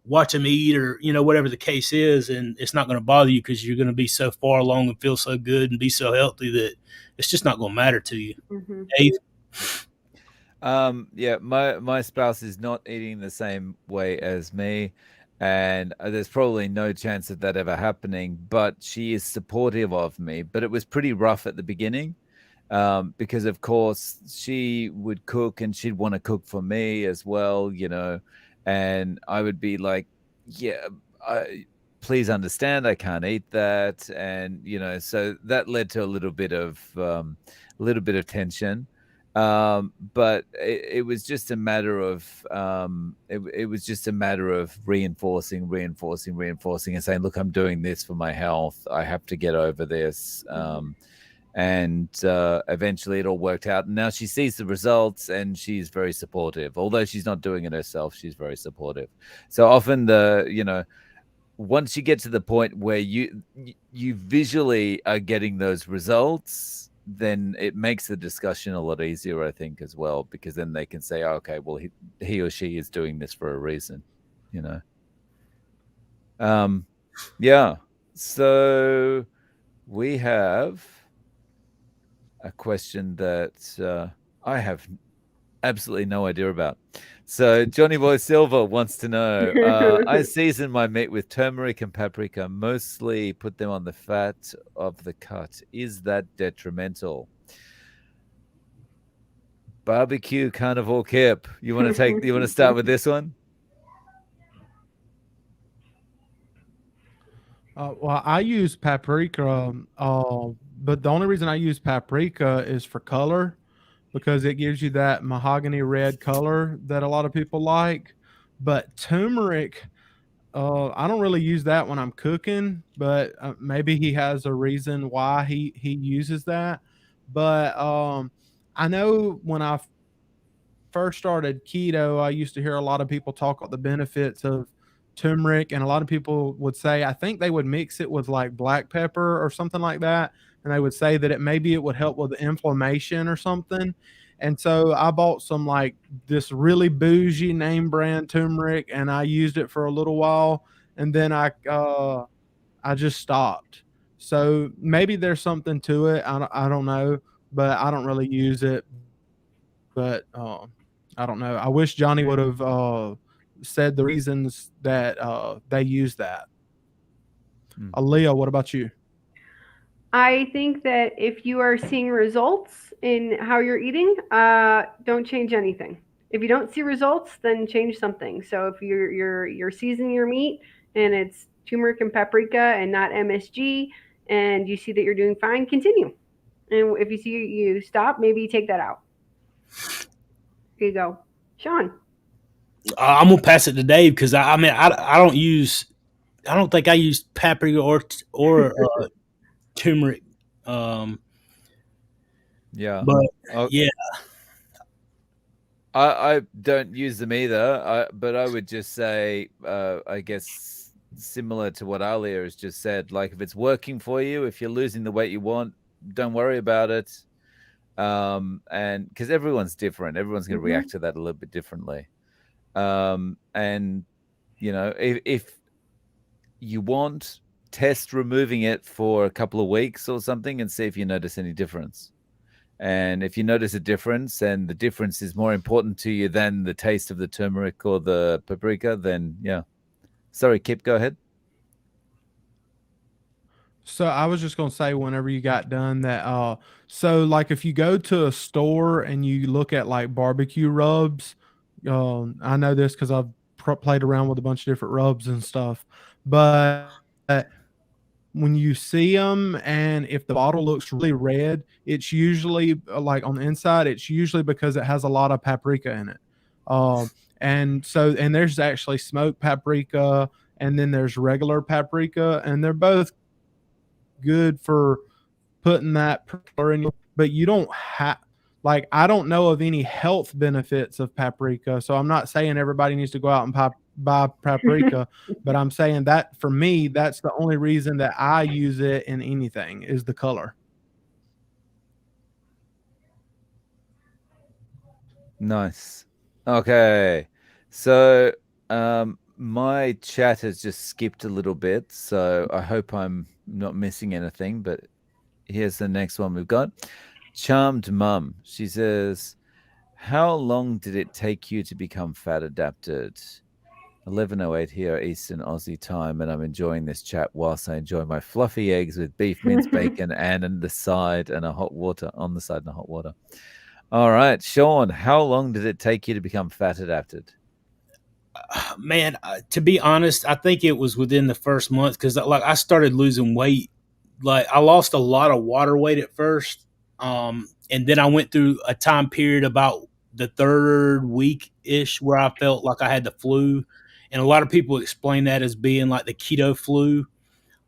watch them eat, or whatever the case is, and it's not going to bother you because you're going to be so far along and feel so good and be so healthy that it's just not going to matter to you. Mm-hmm. Dave? Yeah, my spouse is not eating the same way as me, and there's probably no chance of that ever happening, but she is supportive of me. But it was pretty rough at the beginning, because of course she would cook and she'd want to cook for me as well, and I would be like, yeah, please understand I can't eat that, and so that led to a little bit of tension. But it was just a matter of it was just a matter of reinforcing, and saying, look, I'm doing this for my health, I have to get over this. And eventually it all worked out, and now she sees the results and she's very supportive. Although she's not doing it herself, she's very supportive. So often once you get to the point where you visually are getting those results, then it makes the discussion a lot easier, I think, as well, because then they can say, oh, okay, well, he or she is doing this for a reason, yeah. So we have a question that I have absolutely no idea about. So Johnny Boy Silver wants to know, I season my meat with turmeric and paprika, mostly put them on the fat of the cut. Is that detrimental? Barbecue Carnivore Kip. You want to start with this one? Well, I use paprika, but the only reason I use paprika is for color, because it gives you that mahogany red color that a lot of people like. But turmeric, I don't really use that when I'm cooking, but maybe he has a reason why he uses that. But I know when I first started keto, I used to hear a lot of people talk about the benefits of turmeric, and a lot of people would say, I think they would mix it with like black pepper or something like that, and they would say that it would help with inflammation or something. And so I bought some like this really bougie name brand turmeric, and I used it for a little while, and then I just stopped. So maybe there's something to it. I don't know, but I don't really use it. But I don't know. I wish Johnny would have said the reasons that they use that. Aaliyah, what about you? I think that if you are seeing results in how you're eating, don't change anything. If you don't see results, then change something. So if you're seasoning your meat and it's turmeric and paprika and not MSG, and you see that you're doing fine, continue. And if you see you stop, maybe you take that out. Here you go, Sean. I'm gonna pass it to Dave, because I don't think I use paprika or turmeric. Yeah. But yeah, I don't use them either. But I would just say, I guess similar to what Alia has just said, like if it's working for you, if you're losing the weight you want, don't worry about it. And because everyone's different, everyone's going to react to that a little bit differently. And if you want, test removing it for a couple of weeks or something and see if you notice any difference. And if you notice a difference, and the difference is more important to you than the taste of the turmeric or the paprika, then yeah. Sorry, Kip, go ahead. So I was just gonna say whenever you got done that so like if you go to a store and you look at like barbecue rubs, I know this because I've played around with a bunch of different rubs and stuff, but when you see them and if the bottle looks really red, it's usually like on the inside, it's usually because it has a lot of paprika in it. Um, and there's actually smoked paprika and then there's regular paprika, and they're both good for putting that color in you, but you don't have like I don't know of any health benefits of paprika. So I'm not saying everybody needs to go out and buy paprika, but I'm saying that for me, that's the only reason that I use it in anything is the color. Nice. Okay. So, my chat has just skipped a little bit, so I hope I'm not missing anything, but here's the next one we've got. Charmed Mum. She says, "How long did it take you to become fat adapted?" 11:08 here, Eastern Aussie time, and I'm enjoying this chat whilst I enjoy my fluffy eggs with beef mince bacon and on the side and a hot water on the side and a hot water. All right, Sean, how long did it take you to become fat adapted? Man, to be honest, I think it was within the first month because like I started losing weight. Like I lost a lot of water weight at first, and then I went through a time period about the third week ish where I felt like I had the flu, and a lot of people explain that as being like the keto flu.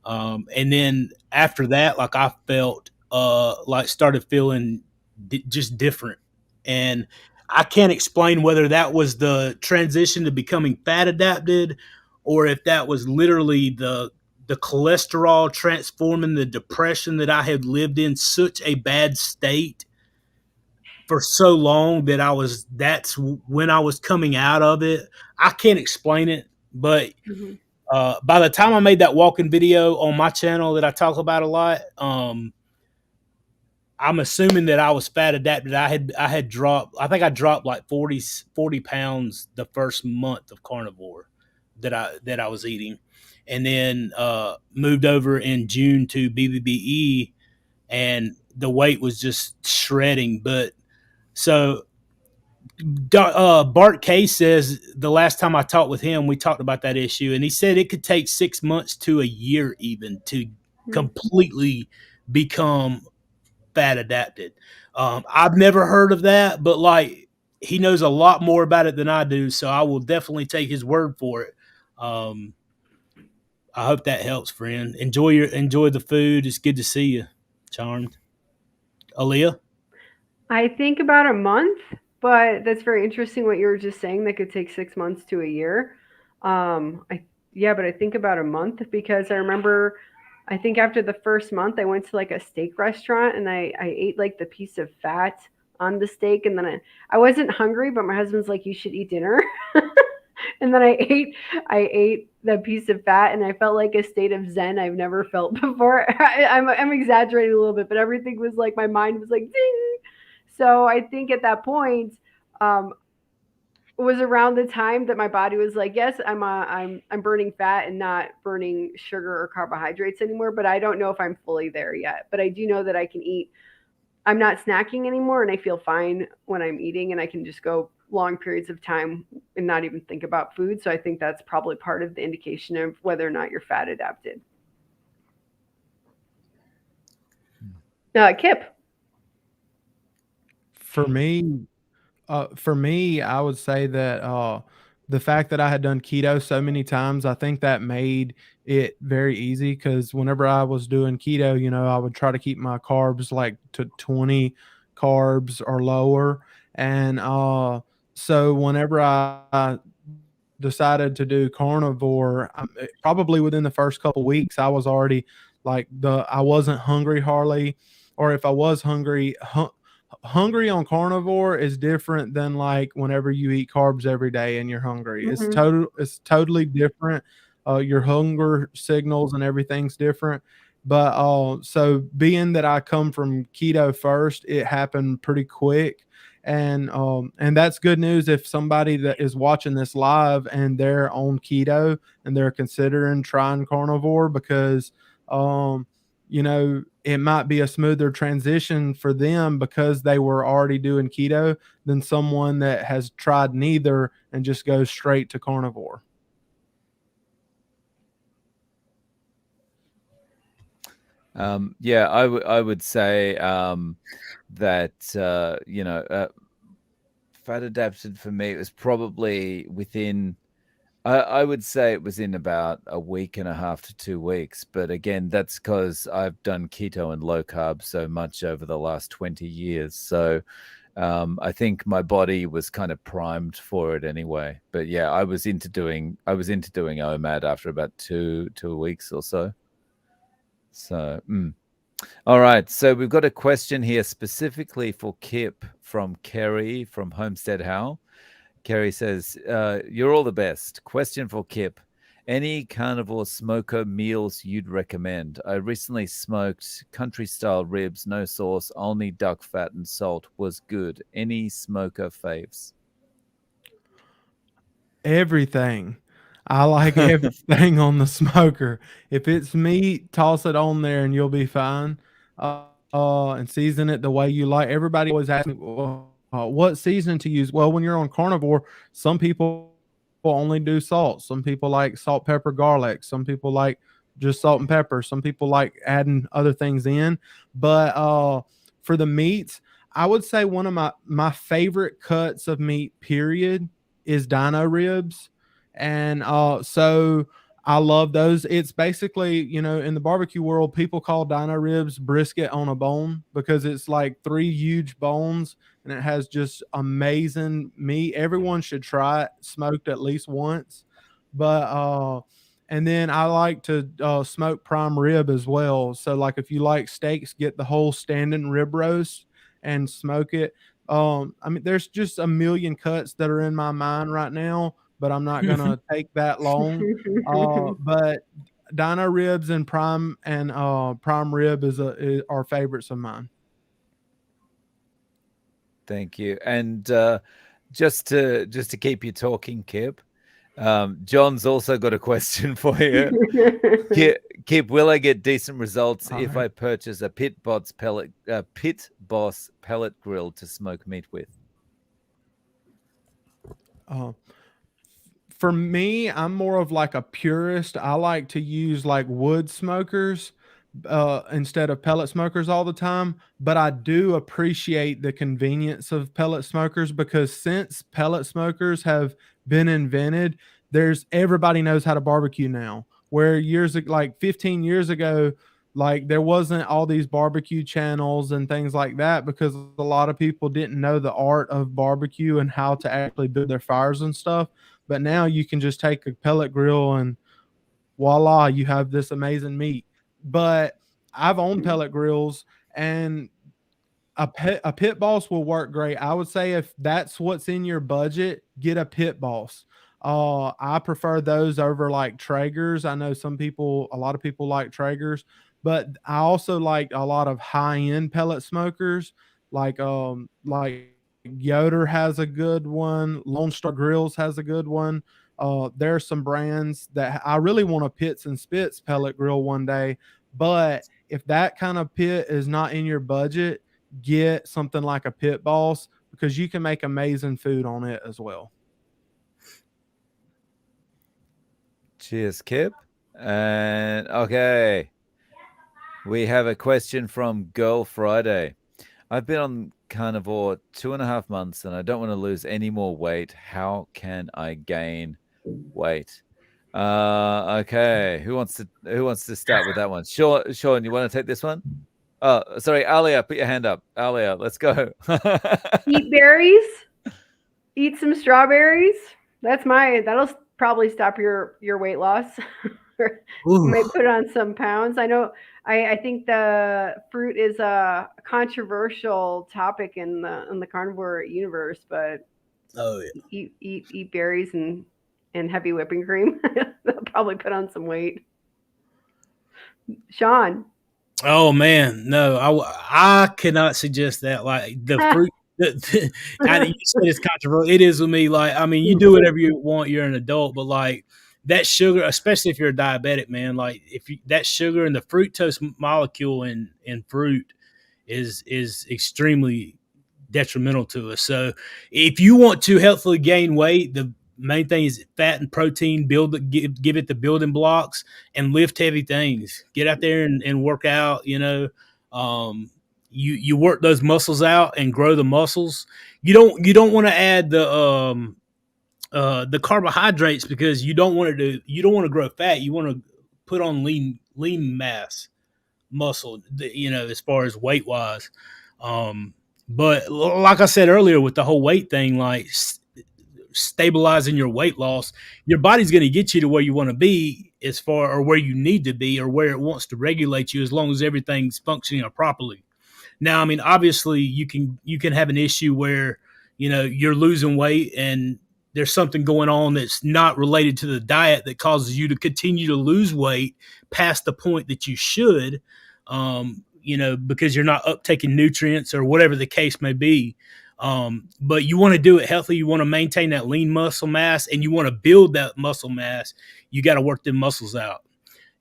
And then after that, like I felt like started feeling just different, and I can't explain whether that was the transition to becoming fat adapted, or if that was literally the cholesterol transforming the depression that I had lived in such a bad state for so long that that's when I was coming out of it. I can't explain it, but Mhm. by the time I made that walking video on my channel that I talk about a lot, I'm assuming that I was fat adapted. I had dropped. I think I dropped like 40 pounds the first month of carnivore that I was eating, and then moved over in June to BBBE, and the weight was just shredding. But so Bart K says the last time I talked with him, we talked about that issue, and he said it could take 6 months to a year even to Mm. completely become fat adapted. I've never heard of that, but like he knows a lot more about it than I do, so I will definitely take his word for it. Um, I hope that helps, friend. Enjoy the food. It's good to see you, Charmed. Aaliyah. I think about a month, but that's very interesting what you were just saying. That could take 6 months to a year. I Yeah, but I think about a month because I remember. I think after the first month, I went to like a steak restaurant and I ate like the piece of fat on the steak, and then I wasn't hungry, but my husband's like, "You should eat dinner." And then I ate the piece of fat, and I felt like a state of zen I've never felt before. I'm exaggerating a little bit, but everything was like my mind was like ding. So I think at that point, um, it was around the time that my body was like, yes, I'm burning fat and not burning sugar or carbohydrates anymore. But I don't know if I'm fully there yet. But I do know that I can eat. I'm not snacking anymore, and I feel fine when I'm eating, and I can just go long periods of time and not even think about food. So I think that's probably part of the indication of whether or not you're fat adapted. Kip. For me, I would say that the fact that I had done keto so many times, I think that made it very easy because whenever I was doing keto, I would try to keep my carbs like to 20 carbs or lower. And so whenever I decided to do carnivore, probably within the first couple weeks, I was already like I wasn't hungry hardly, or if I was hungry, hungry on carnivore is different than like whenever you eat carbs every day and you're hungry. Mm-hmm. It's totally different. Your hunger signals and everything's different. But so being that I come from keto first, it happened pretty quick. And that's good news if somebody that is watching this live and they're on keto and they're considering trying carnivore because um it might be a smoother transition for them because they were already doing keto than someone that has tried neither and just goes straight to carnivore. Yeah, I would say that fat adapted for me, it was probably within. I would say it was in about a week and a half to 2 weeks. But again, that's because I've done keto and low carb so much over the last 20 years. So I think my body was kind of primed for it anyway. But yeah, I was into doing OMAD after about two weeks or so. So all right. So we've got a question here specifically for Kip from Kerry from Homestead How. Kerry says, "You're all the best. Question for Kip. Any carnivore smoker meals you'd recommend? I recently smoked country style ribs, no sauce, only duck fat and salt. Was good. Any smoker faves?" Everything. I like everything on the smoker. If it's meat, toss it on there and you'll be fine. And season it the way you like. Everybody always asks me, well, what seasoning to use? Well, when you're on carnivore, some people only do salt. Some people like salt, pepper, garlic. Some people like just salt and pepper. Some people like adding other things in. But for the meats, I would say one of my favorite cuts of meat, period, is dino ribs. And so I love those. It's basically, in the barbecue world, people call dino ribs brisket on a bone because it's like 3 huge bones and it has just amazing meat. Everyone should try it smoked at least once. But and then I like to smoke prime rib as well. So like if you like steaks, get the whole standing rib roast and smoke it. I mean, there's just a million cuts that are in my mind right now, but I'm not gonna take that long. But dino ribs and prime rib is are favorites of mine. Thank you. And just to keep you talking, Kip, John's also got a question for you. Kip, will I get decent results All if right. I purchase a Pit Boss pellet grill to smoke meat with? Uh, for me, I'm more of like a purist. I like to use like wood smokers instead of pellet smokers all the time. But I do appreciate the convenience of pellet smokers because since pellet smokers have been invented, there's everybody knows how to barbecue now. Where like 15 years ago, like there wasn't all these barbecue channels and things like that because a lot of people didn't know the art of barbecue and how to actually build their fires and stuff. But now you can just take a pellet grill and voila, you have this amazing meat. But I've owned pellet grills and a pit boss will work great. I would say if that's what's in your budget, get a pit boss. I prefer those over like Traegers. I know a lot of people like Traegers, but I also like a lot of high end pellet smokers, like Yoder has a good one. Lone Star Grills has a good one. There are some brands that I really want a Pits and Spits pellet grill one day, but if that kind of pit is not in your budget, get something like a Pit Boss because you can make amazing food on it as well. Cheers, Kip. And okay, we have a question from Girl Friday. I've been on carnivore 2.5 months and I don't want to lose any more weight. How can I gain weight? Okay. Who wants to start with that one? Sean, you want to take this one? Oh, sorry, Alia, put your hand up. Alia, let's go. Eat berries. Eat some strawberries. That'll probably stop your weight loss. You might put on some pounds. I know. I think the fruit is a controversial topic in the carnivore universe, but Oh yeah. eat berries and heavy whipping cream. They'll probably put on some weight. Sean. Oh man, no, I cannot suggest that. Like the fruit, you said it's controversial. It is with me. Like I mean, you do whatever you want. You're an adult, but like that sugar, especially if you're a diabetic, man, like if you, that sugar and the fructose molecule in fruit is extremely detrimental to us. So if you want to healthily gain weight, the main thing is fat and protein. Give it the building blocks and lift heavy things. Get out there and work out. Um, you work those muscles out and grow the muscles. You don't want to add the carbohydrates because you don't want to grow fat. You want to put on lean mass muscle, as far as weight wise. Um, but like I said earlier, with the whole weight thing, like stabilizing your weight loss, your body's going to get you to where you want to be as far, or where you need to be, or where it wants to regulate you, as long as everything's functioning properly. Now, I mean, obviously, you can have an issue where you're losing weight and there's something going on that's not related to the diet that causes you to continue to lose weight past the point that you should, because you're not uptaking nutrients or whatever the case may be. But you want to do it healthy. You want to maintain that lean muscle mass, and you want to build that muscle mass. You got to work them muscles out,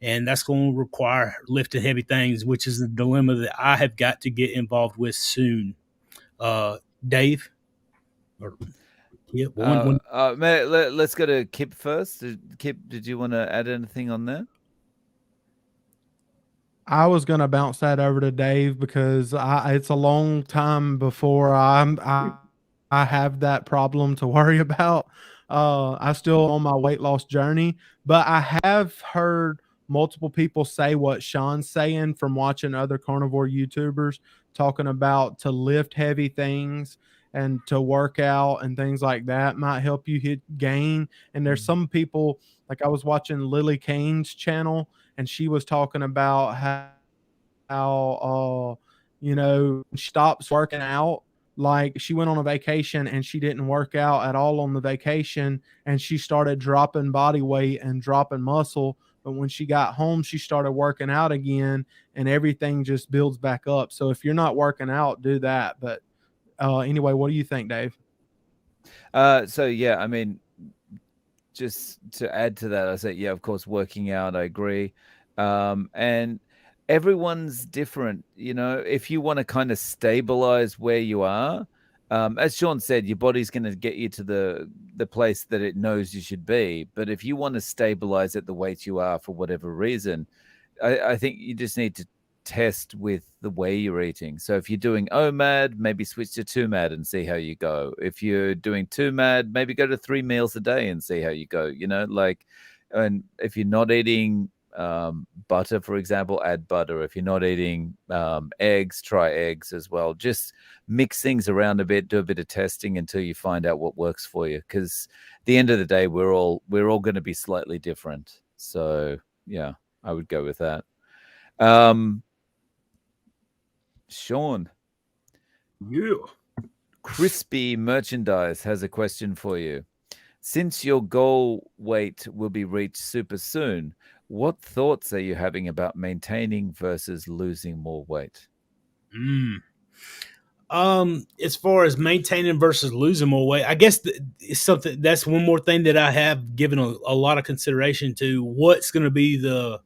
and that's going to require lifting heavy things, which is a dilemma that I have got to get involved with soon. Dave, or yeah, let's go to Kip first. Kip, did you want to add anything on that? I was gonna bounce that over to Dave because it's a long time before I have that problem to worry about. I still on my weight loss journey, but I have heard multiple people say what Sean's saying from watching other carnivore YouTubers talking about to lift heavy things and to work out and things like that might help you hit gain. And there's some people, like I was watching Lily Kane's channel, and she was talking about how she stops working out. Like she went on a vacation and she didn't work out at all on the vacation, and she started dropping body weight and dropping muscle. But when she got home, she started working out again, and everything just builds back up. So if you're not working out, do that. But anyway, what do you think, Dave? So yeah, I mean, just to add to that, I say, yeah, of course, working out, I agree. And everyone's different. If you want to kind of stabilize where you are, as Sean said, your body's going to get you to the place that it knows you should be. But if you want to stabilize at the weight you are for whatever reason, I think you just need to test with the way you're eating. So if you're doing OMAD, maybe switch to 2MAD and see how you go. If you're doing 2MAD, maybe go to 3 meals a day and see how you go. And if you're not eating butter, for example, add butter. If you're not eating eggs, try eggs as well. Just mix things around a bit, do a bit of testing until you find out what works for you. Because at the end of the day, we're all going to be slightly different. So yeah, I would go with that. Sean. Yeah. Crispy Merchandise has a question for you. Since your goal weight will be reached super soon, what thoughts are you having about maintaining versus losing more weight? As far as maintaining versus losing more weight, I guess it's something that's one more thing that I have given a lot of consideration to. What's going to be the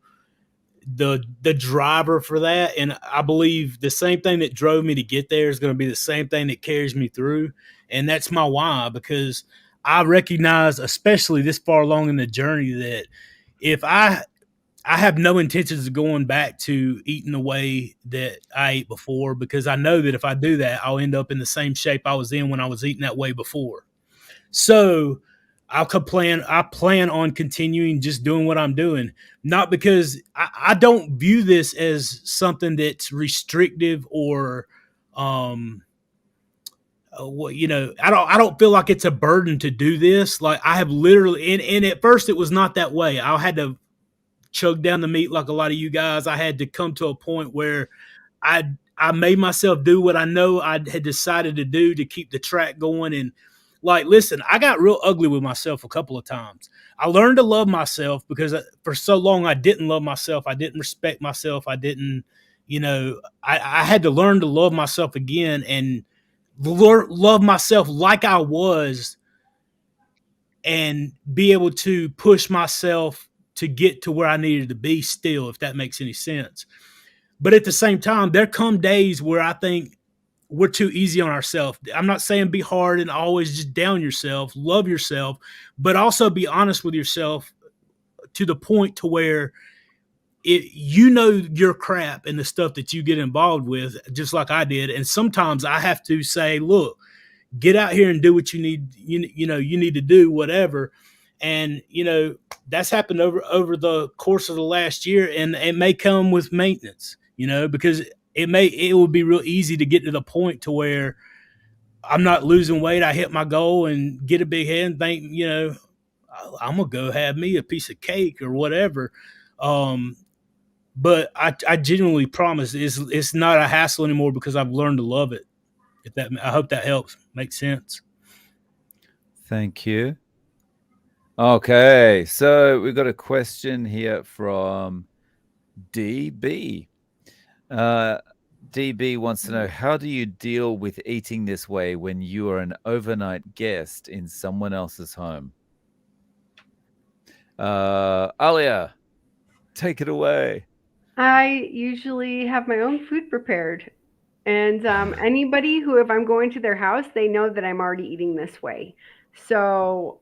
driver for that? And I believe the same thing that drove me to get there is going to be the same thing that carries me through, and that's my why. Because I recognize, especially this far along in the journey, that if I have no intentions of going back to eating the way that I ate before, because I know that if I do that, I'll end up in the same shape I was in when I was eating that way before. So I plan on continuing just doing what I'm doing, not because I don't view this as something that's restrictive or, I don't feel like it's a burden to do this. Like I have literally, and at first it was not that way. I had to chug down the meat like a lot of you guys. I had to come to a point where I made myself do what I know I had decided to do to keep the track going. And like, listen, I got real ugly with myself a couple of times. I learned to love myself because for so long I didn't love myself. I didn't respect myself. I didn't, I had to learn to love myself again and love myself like I was and be able to push myself to get to where I needed to be still, if that makes any sense. But at the same time, there come days where I think we're too easy on ourselves. I'm not saying be hard and always just down yourself, love yourself, but also be honest with yourself to the point to where you know your crap and the stuff that you get involved with, just like I did. And sometimes I have to say, look, get out here and do what you need. You need to do whatever. And, that's happened over the course of the last year, and it may come with maintenance, because it would be real easy to get to the point to where I'm not losing weight. I hit my goal and get a big head and think, I'm going to go have me a piece of cake or whatever. But I genuinely promise it's not a hassle anymore because I've learned to love it. I hope that helps. Makes sense. Thank you. Okay, so we've got a question here from DB. DB wants to know, how do you deal with eating this way when you are an overnight guest in someone else's home? Alia, take it away. I usually have my own food prepared. And anybody who, if I'm going to their house, they know that I'm already eating this way. So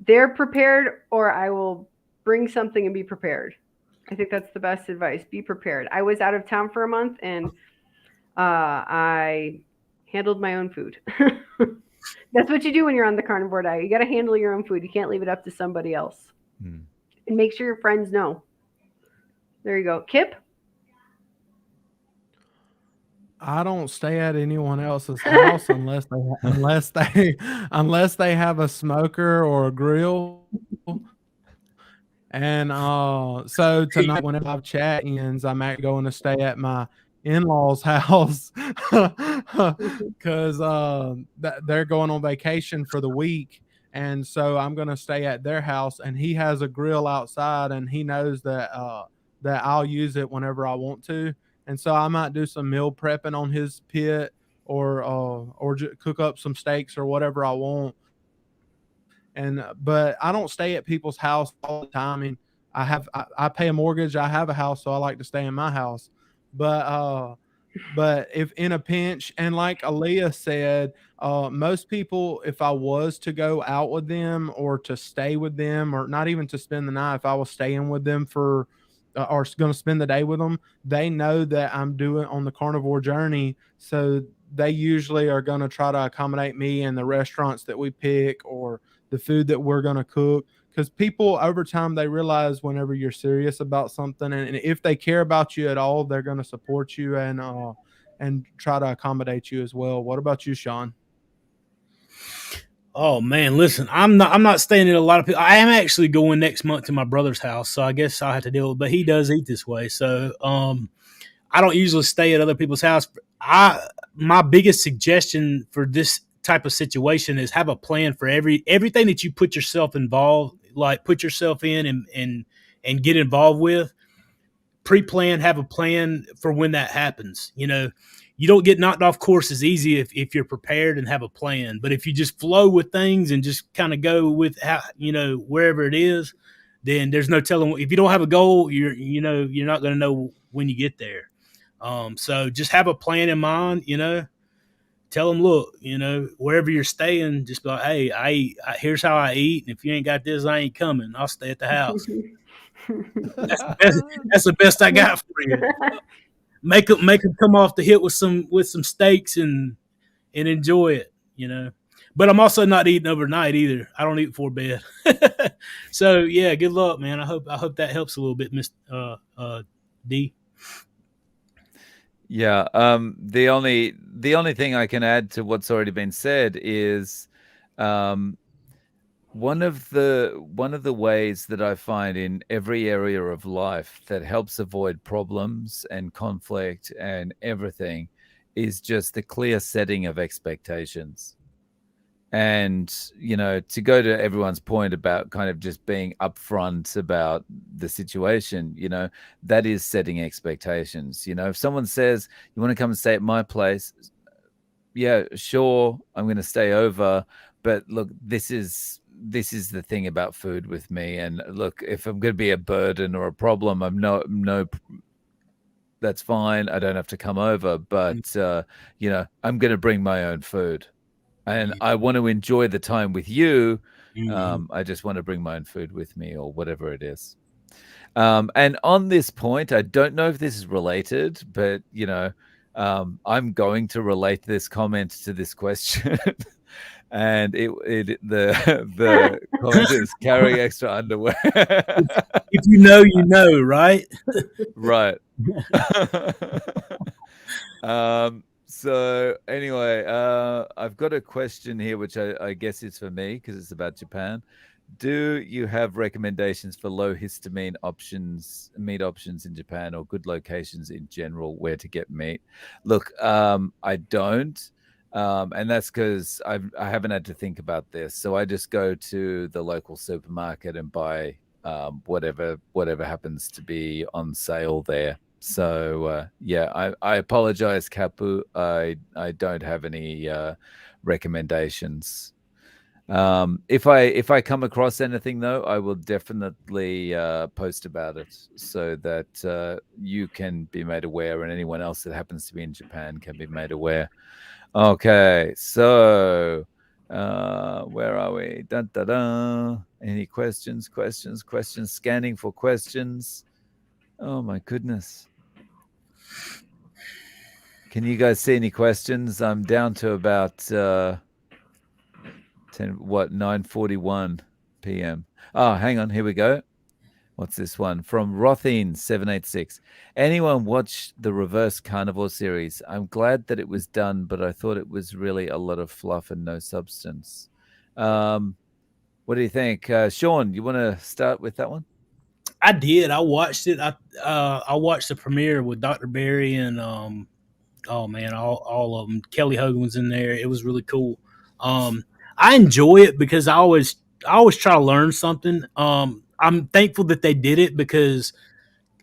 they're prepared, or I will bring something and be prepared. I think that's the best advice. Be prepared. I was out of town for a month, and I handled my own food. That's what you do when you're on the carnivore diet. You got to handle your own food. You can't leave it up to somebody else. And make sure your friends know. There you go. Kip? I don't stay at anyone else's house unless they have a smoker or a grill. And so tonight, whenever I have chat ends, I'm actually going to stay at my in-laws' house because they're going on vacation for the week. And so I'm going to stay at their house, and he has a grill outside, and he knows that I'll use it whenever I want to. And so I might do some meal prepping on his pit, or cook up some steaks or whatever I want. But I don't stay at people's house all the time. I mean, I pay a mortgage. I have a house, so I like to stay in my house. But if in a pinch, and like Aaliyah said, most people, if I was to go out with them or to stay with them, or not even to spend the night, if I was staying with them for or going to spend the day with them, they know that I'm doing on the carnivore journey. So they usually are going to try to accommodate me in the restaurants that we pick or the food that we're going to cook. Because people over time, they realize whenever you're serious about something, and if they care about you at all, they're going to support you and try to accommodate you as well. What about you, Sean? Oh man, listen, I'm not staying at a lot of people. I am actually going next month to my brother's house, so I guess I'll have to deal with it. But he does eat this way. So I don't usually stay at other people's house. My biggest suggestion for this type of situation is have a plan for everything that you put yourself involved, like put yourself in and get involved with. Pre-plan, have a plan for when that happens. You don't get knocked off course as easy if you're prepared and have a plan. But if you just flow with things and just kind of go with how, wherever it is, then there's no telling. If you don't have a goal, you're not going to know when you get there. So just have a plan in mind. Tell them, look, wherever you're staying, just be like, hey, here's how I eat, and if you ain't got this, I ain't coming. I'll stay at the house. That's the best I got for you. Make them come off the hit with some steaks and enjoy it, But I'm also not eating overnight either. I don't eat before bed. So yeah, good luck, man. I hope that helps a little bit, Miss D. Yeah. The only thing I can add to what's already been said is, one of the ways that I find in every area of life that helps avoid problems and conflict and everything is just the clear setting of expectations. And, to go to everyone's point about kind of just being upfront about the situation, that is setting expectations. If someone says, you want to come and stay at my place, yeah, sure, I'm going to stay over. But look, this is this is the thing about food with me. And look, if I'm going to be a burden or a problem, I'm no, that's fine. I don't have to come over, but I'm going to bring my own food, and I want to enjoy the time with you. Mm-hmm. I just want to bring my own food with me or whatever it is. And on this point, I don't know if this is related, but I'm going to relate this comment to this question. And the comment is carry extra underwear. If you know, you know, right? Right. So anyway, I've got a question here, which I guess is for me because it's about Japan. Do you have recommendations for low histamine meat options in Japan, or good locations in general where to get meat? Look, I don't, and that's because I haven't had to think about this. So I just go to the local supermarket and buy whatever happens to be on sale there. So yeah, I apologize, Kapu. I don't have any recommendations. If I come across anything though, I will definitely post about it so that you can be made aware, and anyone else that happens to be in Japan can be made aware. Okay, so where are we? Dun, dun, dun. Any questions? Questions? Questions? Scanning for questions. Oh my goodness. Can you guys see any questions? I'm down to about 9:41 p.m. Oh, hang on, here we go. What's this one? From Rothin786. Anyone watch the Reverse Carnivore series? I'm glad that it was done, but I thought it was really a lot of fluff and no substance. What do you think? Sean, you want to start with that one? I did. I watched it. I watched the premiere with Dr. Barry and oh man, all of them. Kelly Hogan was in there. It was really cool. I enjoy it because I always try to learn something. I'm thankful that they did it because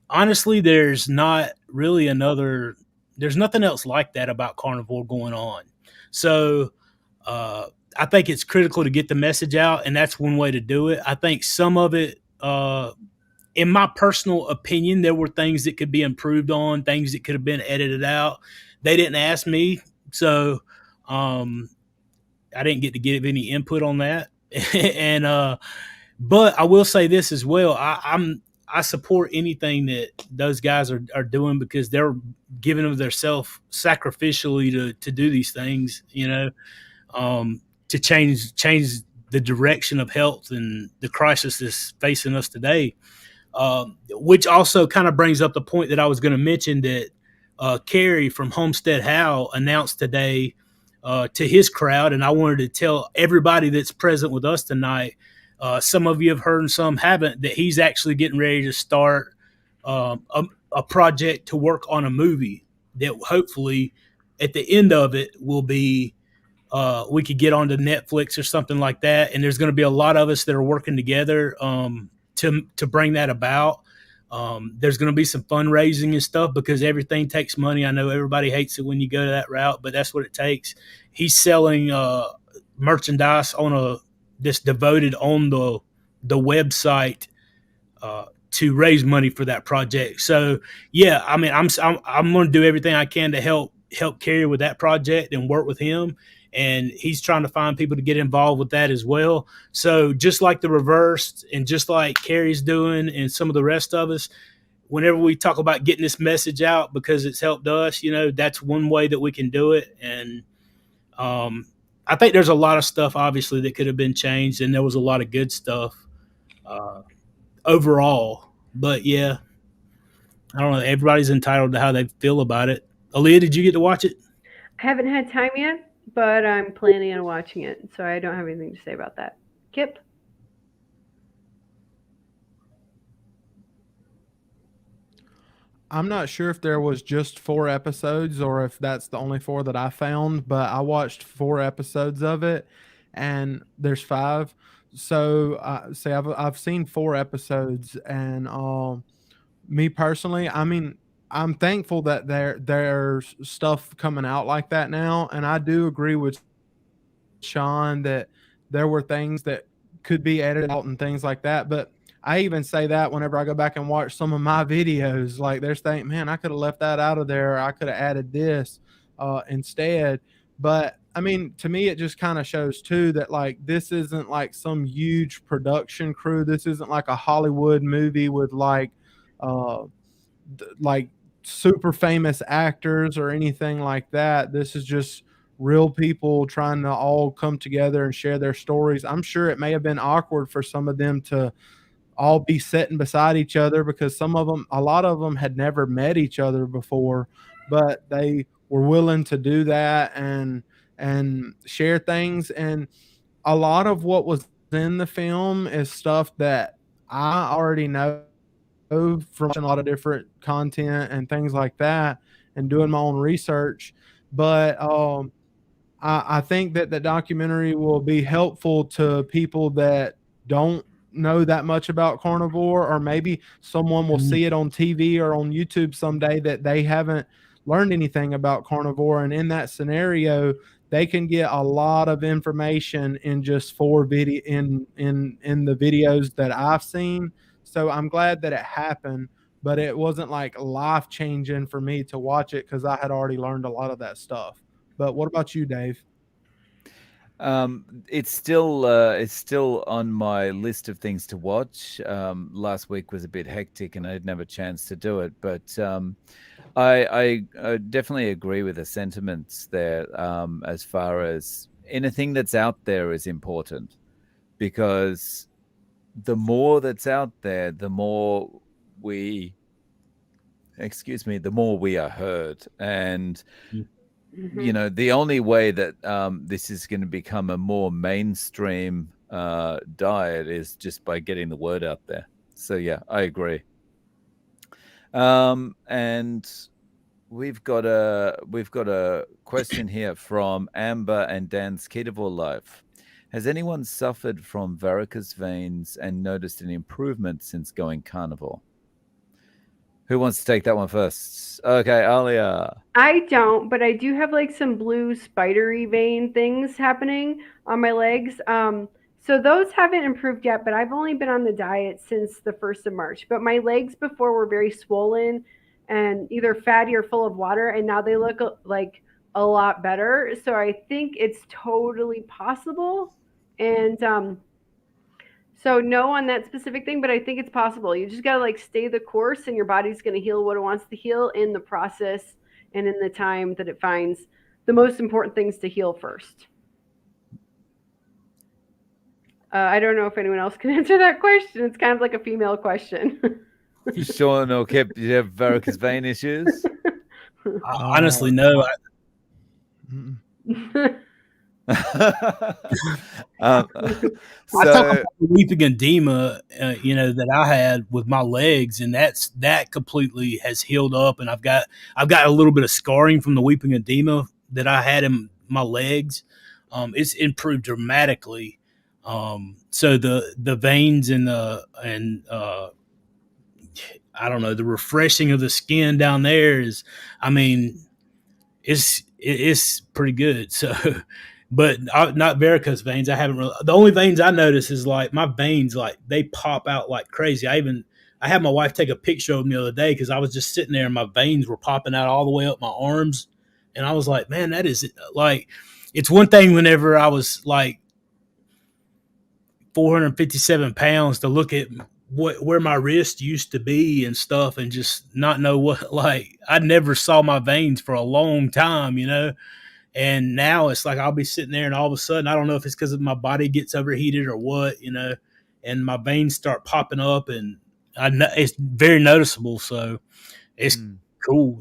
honestly, there's nothing else like that about carnivore going on. So I think it's critical to get the message out, and that's one way to do it. I think some of it, in my personal opinion, there were things that could be improved on, things that could have been edited out. They didn't ask me, so I didn't get to give any input on that. And but I will say this as well. I support anything that those guys are doing because they're giving of themselves sacrificially to do these things, to change the direction of health and the crisis that's facing us today. Which also kind of brings up the point that I was going to mention that Kerry from Homestead How announced today to his crowd, and I wanted to tell everybody that's present with us tonight. Some of you have heard and some haven't, that he's actually getting ready to start a project to work on a movie that hopefully at the end of it will be we could get onto Netflix or something like that. And there's going to be a lot of us that are working together to bring that about. There's going to be some fundraising and stuff because everything takes money. I know everybody hates it when you go to that route, but that's what it takes. He's selling merchandise that's devoted on the website to raise money for that project. So yeah, I mean, I'm going to do everything I can to help Kerry with that project and work with him. And he's trying to find people to get involved with that as well. So just like the reverse and just like Kerry's doing and some of the rest of us, whenever we talk about getting this message out because it's helped us, that's one way that we can do it. And I think there's a lot of stuff obviously that could have been changed, and there was a lot of good stuff overall. But yeah, I don't know. Everybody's entitled to how they feel about it. Aaliyah, did you get to watch it? I haven't had time yet, but I'm planning on watching it, so I don't have anything to say about that. Kip? I'm not sure if there was just 4 episodes or if that's the only 4 that I found, but I watched 4 episodes of it, and there's 5. So, see, I've seen 4 episodes, and me personally, I mean, I'm thankful that there's stuff coming out like that now, and I do agree with Sean that there were things that could be edited out and things like that. But I even say that whenever I go back and watch some of my videos, like there's things, man, I could have left that out of there. I could have added this instead. But I mean, to me, it just kind of shows too that like this isn't like some huge production crew. This isn't like a Hollywood movie with uh, like super famous actors or anything like that. This is just real people trying to all come together and share their stories. I'm sure it may have been awkward for some of them to all be sitting beside each other because a lot of them had never met each other before, but they were willing to do that and share things. And a lot of what was in the film is stuff that I already know from watching a lot of different content and things like that and doing my own research. But I think that the documentary will be helpful to people that don't know that much about carnivore, or maybe someone will see it on TV or on YouTube someday that they haven't learned anything about carnivore. And in that scenario, they can get a lot of information in just four video in the videos that I've seen. So I'm glad that it happened, but it wasn't like life changing for me to watch it because I had already learned a lot of that stuff. But what about you, Dave? It's still on my list of things to watch. Last week was a bit hectic, and I didn't have a chance to do it. But I definitely agree with the sentiments there. As far as anything that's out there is important, because the more that's out there, the more the more we are heard. And the only way that this is going to become a more mainstream diet is just by getting the word out there. So yeah, I agree. And we've got a question here from Amber and Dan's Carnivore Life. Has anyone suffered from varicose veins and noticed an improvement since going carnivore? Who wants to take that one first? Okay, Alia. I don't, but I do have like some blue spidery vein things happening on my legs. So those haven't improved yet, but I've only been on the diet since the 1st of March. But my legs before were very swollen and either fatty or full of water, and now they look like a lot better. So I think it's totally possible. And so no on that specific thing, but I think it's possible. You just gotta like stay the course, and your body's gonna heal what it wants to heal in the process and in the time that it finds the most important things to heal first. I don't know if anyone else can answer that question. It's kind of like a female question. Sean or Kip, do you have varicose vein issues? Honestly, no. So I talk about the weeping edema, that I had with my legs, and that completely has healed up, and I've got a little bit of scarring from the weeping edema that I had in my legs. It's improved dramatically. So the veins and I don't know, the refreshing of the skin down there is, I mean, it's pretty good. So, but not varicose veins. I haven't really. The only veins I notice is like my veins, like they pop out like crazy. I had my wife take a picture of me the other day because I was just sitting there and my veins were popping out all the way up my arms, and I was like, man, that is like, it's one thing whenever I was like 457 pounds to look at where my wrist used to be and stuff and just not know what, like, I never saw my veins for a long time, and now it's like I'll be sitting there and all of a sudden, I don't know if it's because my body gets overheated or what, and my veins start popping up, and I know it's very noticeable. So it's cool,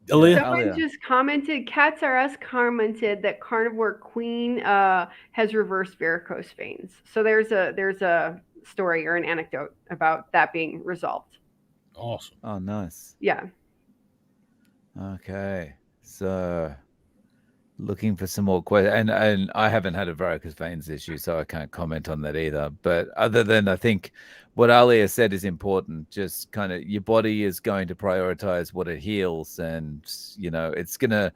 Alia? Someone just commented, Cats R Us commented that Carnivore Queen has reversed varicose veins. So there's a story or an anecdote about that being resolved. Awesome. Oh, nice. Yeah. Okay. So looking for some more questions. And I haven't had a varicose veins issue, so I can't comment on that either. But other than, I think what Alia said is important. Just kind of your body is going to prioritize what it heals, and it's going to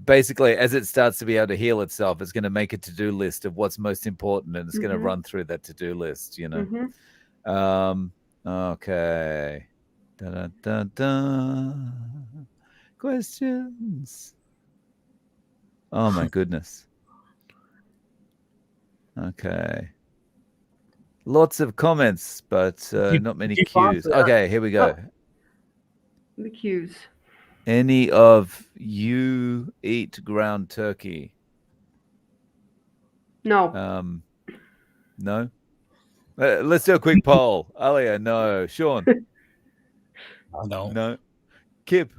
basically, as it starts to be able to heal itself, it's going to make a to-do list of what's most important, and it's going to run through that to-do list. Okay. Dun, dun, dun. Questions. Oh my goodness. Okay. Lots of comments, but not many cues. Okay, here we go. The cues. Any of you eat ground turkey? No. No? Let's do a quick poll. Alia, no. Sean? I don't. No. Kip?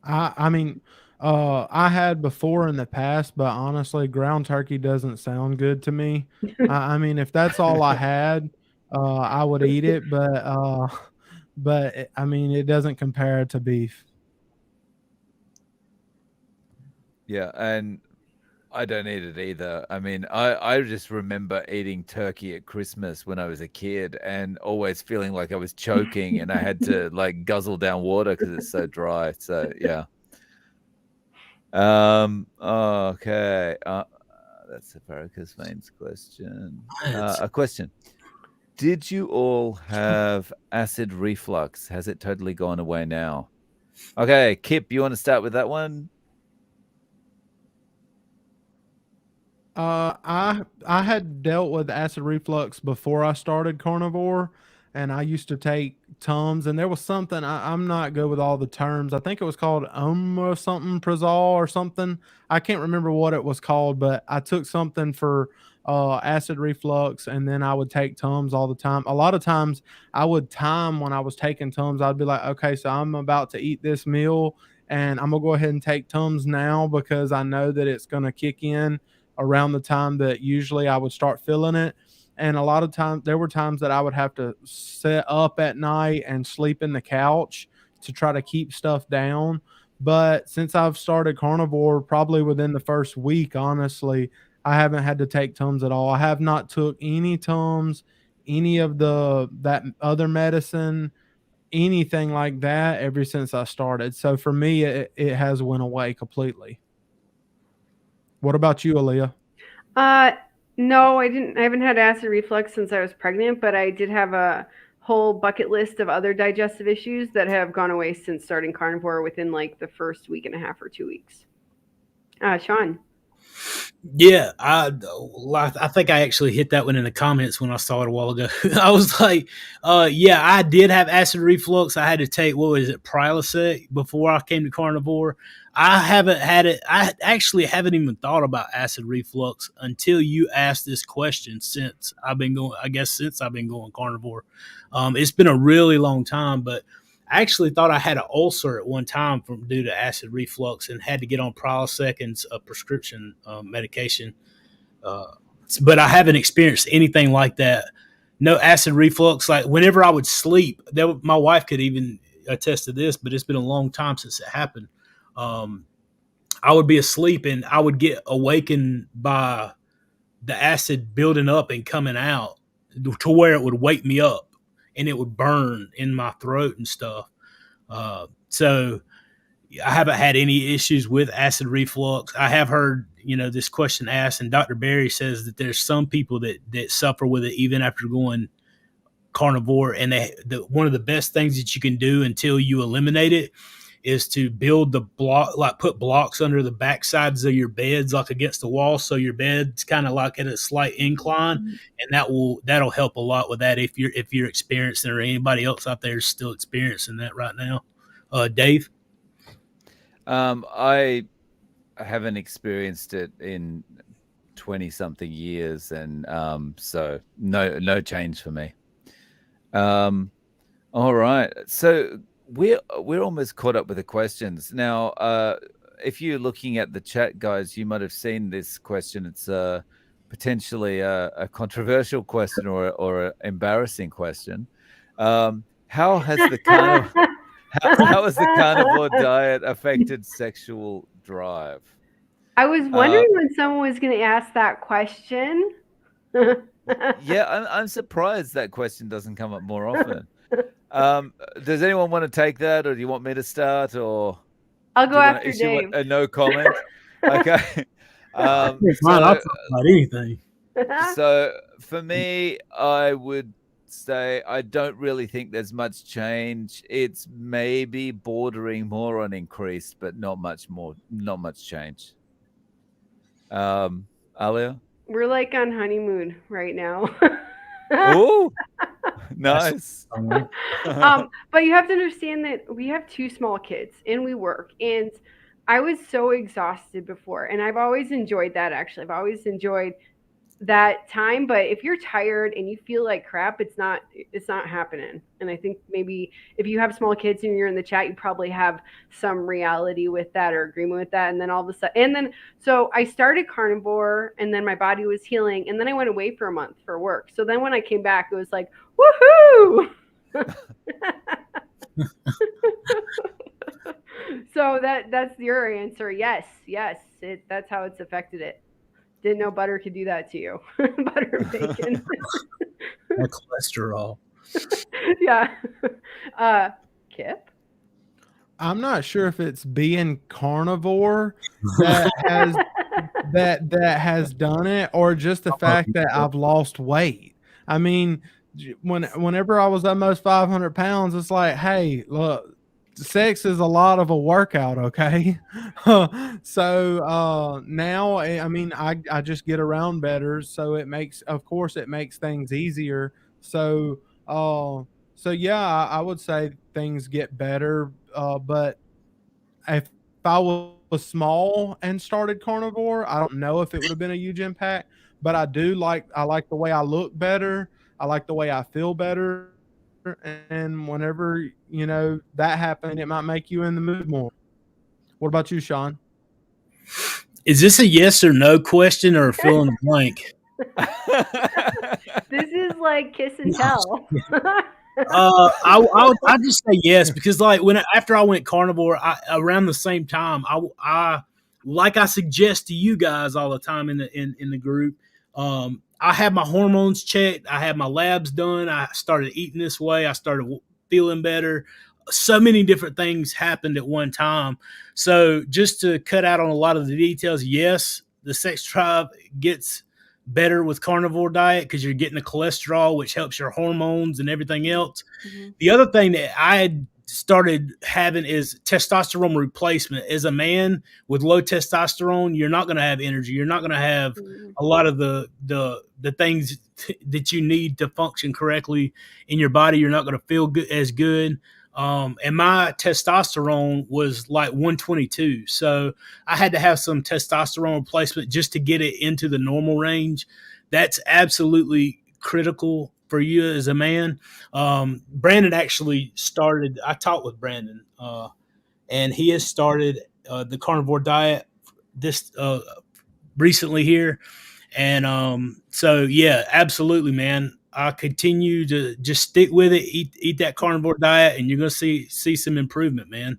I mean, I had before in the past, but honestly, ground turkey doesn't sound good to me. I mean, if that's all I had, I would eat it, but I mean, it doesn't compare to beef. Yeah, and I don't eat it either. I mean, I just remember eating turkey at Christmas when I was a kid and always feeling like I was choking and I had to like guzzle down water because it's so dry. So yeah. Okay. That's a Varicose Veins question. A question. Did you all have acid reflux? Has it totally gone away now? Okay, Kip, you want to start with that one? I had dealt with acid reflux before I started carnivore, and I used to take Tums, and there was something I'm not good with all the terms. I think it was called or something Prazol or something. I can't remember what it was called, but I took something for acid reflux, and then I would take Tums all the time. A lot of times, I would time when I was taking Tums. I'd be like, okay, so I'm about to eat this meal, and I'm gonna go ahead and take Tums now because I know that it's gonna kick in around the time that usually I would start feeling it. And a lot of times, there were times that I would have to sit up at night and sleep in the couch to try to keep stuff down. But since I've started carnivore, probably within the first week, honestly, I haven't had to take Tums at all. I have not took any Tums, any of that other medicine, anything like that ever since I started. So for me, it has went away completely. What about you, Aaliyah? No, I didn't. I haven't had acid reflux since I was pregnant, but I did have a whole bucket list of other digestive issues that have gone away since starting carnivore within like the first week and a half or 2 weeks. Sean. Yeah, I think I actually hit that one in the comments when I saw it a while ago. I was like, yeah, I did have acid reflux. I had to take, what was it, Prilosec before I came to carnivore. I haven't had it. I actually haven't even thought about acid reflux until you asked this question since I've been going, I guess since I've been going carnivore. It's been a really long time, but I actually thought I had an ulcer at one time from due to acid reflux and had to get on Prilosec and a prescription medication. But I haven't experienced anything like that. No acid reflux. Like whenever I would sleep, my wife could even attest to this, but it's been a long time since it happened. I would be asleep and I would get awakened by the acid building up and coming out to where it would wake me up and it would burn in my throat and stuff. So I haven't had any issues with acid reflux. I have heard, this question asked, and Dr. Barry says that there's some people that suffer with it even after going carnivore. And one of the best things that you can do until you eliminate it is to build the block, like put blocks under the back sides of your beds, like against the wall. So your bed's kind of like at a slight incline, and that'll help a lot with that. If you're experiencing, or anybody else out there is still experiencing that right now. Dave? I haven't experienced it in 20 something years. And, so no change for me. All right. So, we're almost caught up with the questions now. If you're looking at the chat, guys, you might have seen this question. It's potentially a controversial question or an embarrassing question. How has the carnivore diet affected sexual drive? I was wondering when someone was going to ask that question. Yeah, I'm surprised that question doesn't come up more often. Does anyone want to take that, or do you want me to start? Or I'll Do go you want? after Is she want Dave. a no comment? Okay. Fine, I'll So talk about anything. so for me, I would say I don't really think there's much change. It's maybe bordering more on increased, but not much more, not much change. Alia? We're like on honeymoon right now. Oh, That's nice. all right. But you have to understand that we have two small kids and we work. And I was so exhausted before. And I've always enjoyed that, actually. I've always enjoyed that time. But if you're tired and you feel like crap, it's not happening. And I think maybe if you have small kids and you're in the chat, you probably have some reality with that or agreement with that. And then all of a sudden, and then so I started carnivore and then my body was healing. And then I went away for a month for work. So then when I came back, it was like, woohoo! So that's your answer. Yes, yes. That's how it's affected it. Didn't know butter could do that to you. Butter and bacon. That cholesterol. Yeah. Kip? I'm not sure if it's being carnivore that has that has done it, or just the fact that I've lost weight. I mean, whenever I was almost 500 pounds, it's like, hey, look, sex is a lot of a workout, okay? So now, I mean, I just get around better, so of course, it makes things easier. So uh, so yeah, I would say things get better. But if I was small and started carnivore, I don't know if it would have been a huge impact. But I like the way I look better. I like the way I feel better. And whenever that happened, it might make you in the mood more. What about you, Sean? Is this a yes or no question or a fill in the blank? This is like kiss and tell. I just say yes because like after I went carnivore, around the same time, I like I suggest to you guys all the time in the group. I had my hormones checked. I had my labs done. I started eating this way. I started feeling better. So many different things happened at one time. So just to cut out on a lot of the details, yes, the sex drive gets better with carnivore diet because you're getting the cholesterol, which helps your hormones and everything else. Mm-hmm. The other thing that I had started having is testosterone replacement. As a man with low testosterone, you're not going to have energy. You're not going to have a lot of the things that you need to function correctly in your body. You're not going to feel as good. And my testosterone was like 122. So I had to have some testosterone replacement just to get it into the normal range. That's absolutely critical for you as a man. Brandon actually started, I talked with Brandon, and he has started the carnivore diet this recently here. And so, yeah, absolutely, man. I continue to just stick with it, eat that carnivore diet, and you're going to see some improvement, man.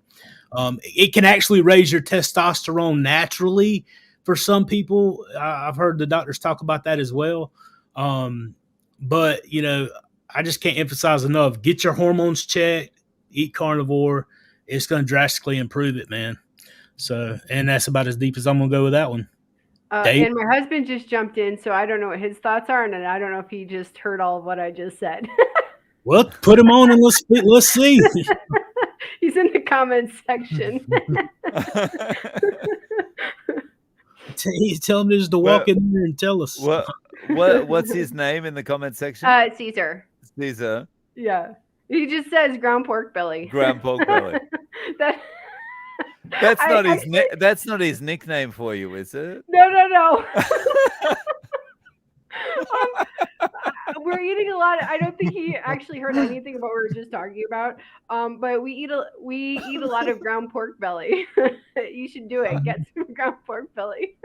It can actually raise your testosterone naturally for some people. I've heard the doctors talk about that as well. But, I just can't emphasize enough. Get your hormones checked, eat carnivore. It's going to drastically improve it, man. So, and that's about as deep as I'm going to go with that one. Dave? And my husband just jumped in, so I don't know what his thoughts are, and I don't know if he just heard all of what I just said. Well, put him on and let's see. He's in the comments section. Tell him just to walk in there and tell us. What's his name in the comment section? Caesar. Caesar. Yeah. He just says ground pork belly. Ground pork belly. That's not his nickname for you, is it? No. We're eating a lot. I don't think he actually heard anything about what we were just talking about. But we eat a lot of ground pork belly. You should do it. Get some ground pork belly.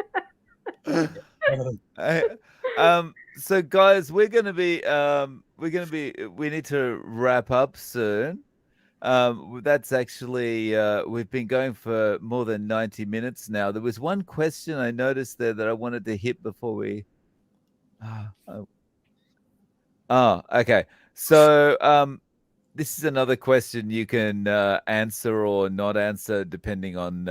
So guys, we need to wrap up soon. That's actually we've been going for more than 90 minutes now. There was one question I noticed there that I wanted to hit before we okay. So this is another question you can answer or not answer depending on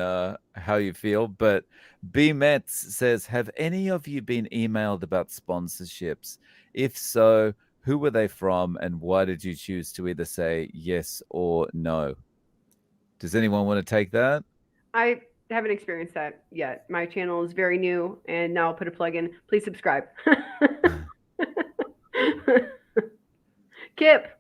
how you feel. But B Metz says, have any of you been emailed about sponsorships? If so, who were they from, and why did you choose to either say yes or no? Does anyone want to take that? I haven't experienced that yet. My channel is very new, and now I'll put a plug in. Please subscribe. Kip.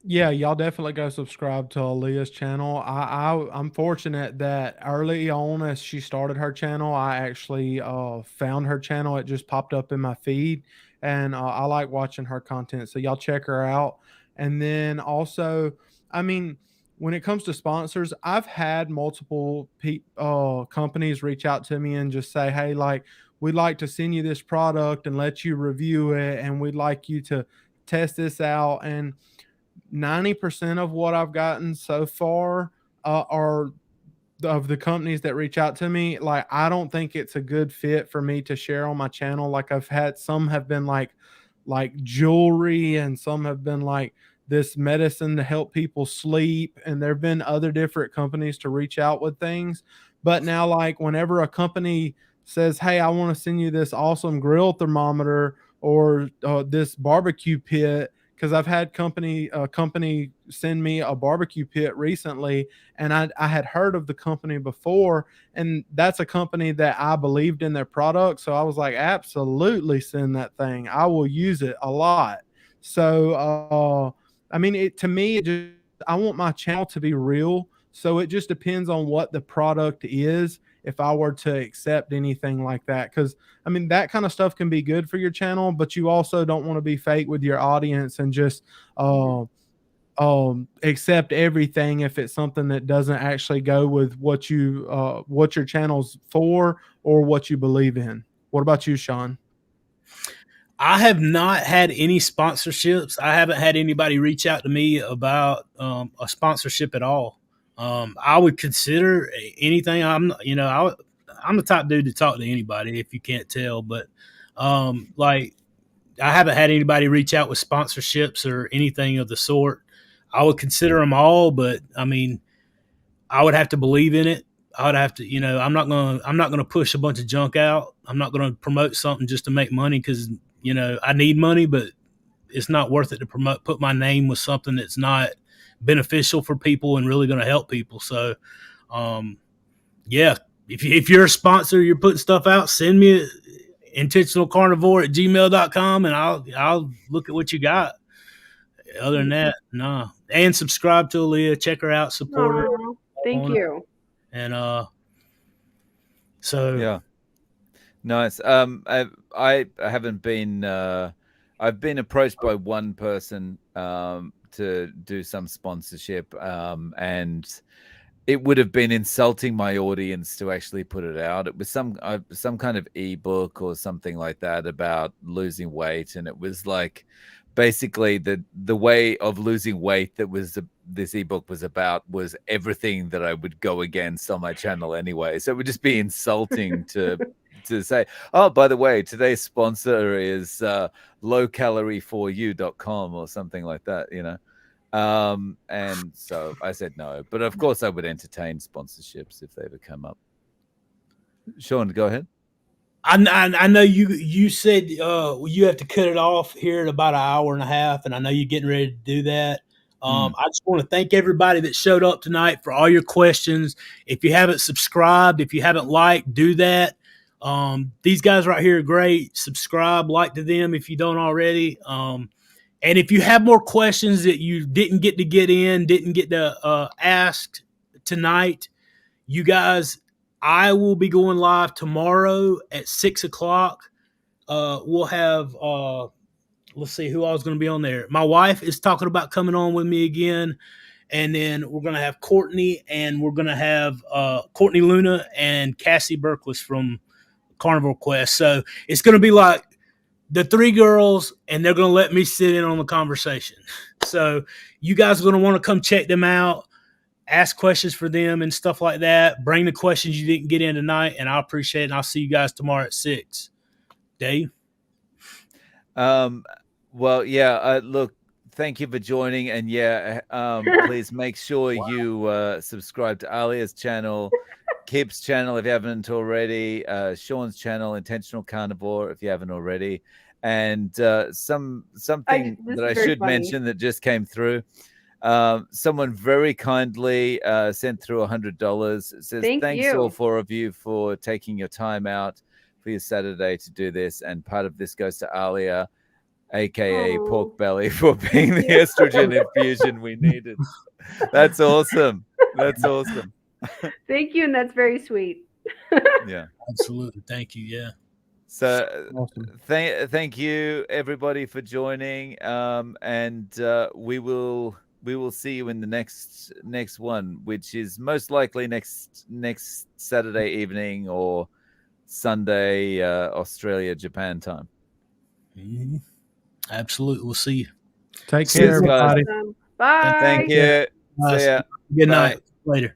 Yeah, y'all definitely go subscribe to Aaliyah's channel. I'm fortunate that early on as she started her channel, I actually found her channel. It just popped up in my feed, and I like watching her content. So y'all check her out. And then also, I mean, when it comes to sponsors, I've had multiple companies reach out to me and just say, "Hey, like we'd like to send you this product and let you review it, and we'd like you to test this out." And 90% of what I've gotten so far are of the companies that reach out to me. Like, I don't think it's a good fit for me to share on my channel. Like, I've had some have been like jewelry, and some have been like this medicine to help people sleep. And there have been other different companies to reach out with things. But now, like, whenever a company says, "Hey, I want to send you this awesome grill thermometer or this barbecue pit," because I've had company send me a barbecue pit recently, and I had heard of the company before, and that's a company that I believed in their product. So I was like, absolutely send that thing. I will use it a lot. So I mean, to me, it just, I want my channel to be real. So it just depends on what the product is if I were to accept anything like that. Because I mean, that kind of stuff can be good for your channel, but you also don't want to be fake with your audience and just accept everything if it's something that doesn't actually go with what your channel's for or what you believe in. What about you, Sean? I have not had any sponsorships. I haven't had anybody reach out to me about a sponsorship at all. I would consider anything. I'm the type dude to talk to anybody if you can't tell, but like I haven't had anybody reach out with sponsorships or anything of the sort. I would consider them all, but I mean, I would have to believe in it. I would have to, I'm not gonna push a bunch of junk out. I'm not gonna promote something just to make money because I need money, but it's not worth it to put my name with something that's not beneficial for people and really going to help people. So, yeah, if you're a sponsor, you're putting stuff out, send me intentionalcarnivore@gmail.com and I'll look at what you got. Other than that, nah. And subscribe to Aaliyah, check her out, support her. Aww, thank you. And so yeah, nice. I haven't been. I've been approached by one person to do some sponsorship, and it would have been insulting my audience to actually put it out. It was some kind of ebook or something like that about losing weight, and it was like basically the way of losing weight that was this ebook was about was everything that I would go against on my channel anyway. So it would just be insulting to say, oh, by the way, today's sponsor is lowcalorie4you.com or something like that, and so I said no, but of course I would entertain sponsorships if they ever come up. Sean, go ahead. I know you said you have to cut it off here at about an hour and a half, and I know you're getting ready to do that. I just want to thank everybody that showed up tonight for all your questions. If you haven't subscribed, if you haven't liked, do that. These guys right here are great. Subscribe, like to them if you don't already. And if you have more questions that you didn't get to ask tonight, you guys, I will be going live tomorrow at 6:00. We'll have, let's see who I was going to be on there. My wife is talking about coming on with me again. And then we're going to have Courtney, and we're going to have Courtney Luna and Cassie Berklis from Carnivore Quest. So it's going to be like the three girls, and they're going to let me sit in on the conversation. So you guys are going to want to come check them out, ask questions for them and stuff like that. Bring the questions you didn't get in tonight, and I appreciate it. And I'll see you guys tomorrow at 6. Dave? Well, yeah. Look, thank you for joining, and yeah, please make sure you subscribe to Alia's channel, Kip's channel if you haven't already, Sean's channel, Intentional Carnivore if you haven't already, and something This that is I very should funny. mention that just came through. Someone very kindly sent through $100. It says, Thank "Thanks all you. 4 of you for taking your time out for your Saturday to do this, and part of this goes to Alia, aka Oh, Pork Belly, for being the thank you. estrogen infusion we needed." That's awesome. That's awesome. Thank you, and that's very sweet. Yeah. Absolutely. Thank you. Yeah. So Awesome. thank you everybody for joining. And we will see you in the next one, which is most likely next Saturday evening or Sunday Australia Japan time. Mhm. Absolutely. We'll see you. Take Cheers, care, guys. everybody. Awesome. Bye. Thank Care. you. See ya. Good Bye. night. Later.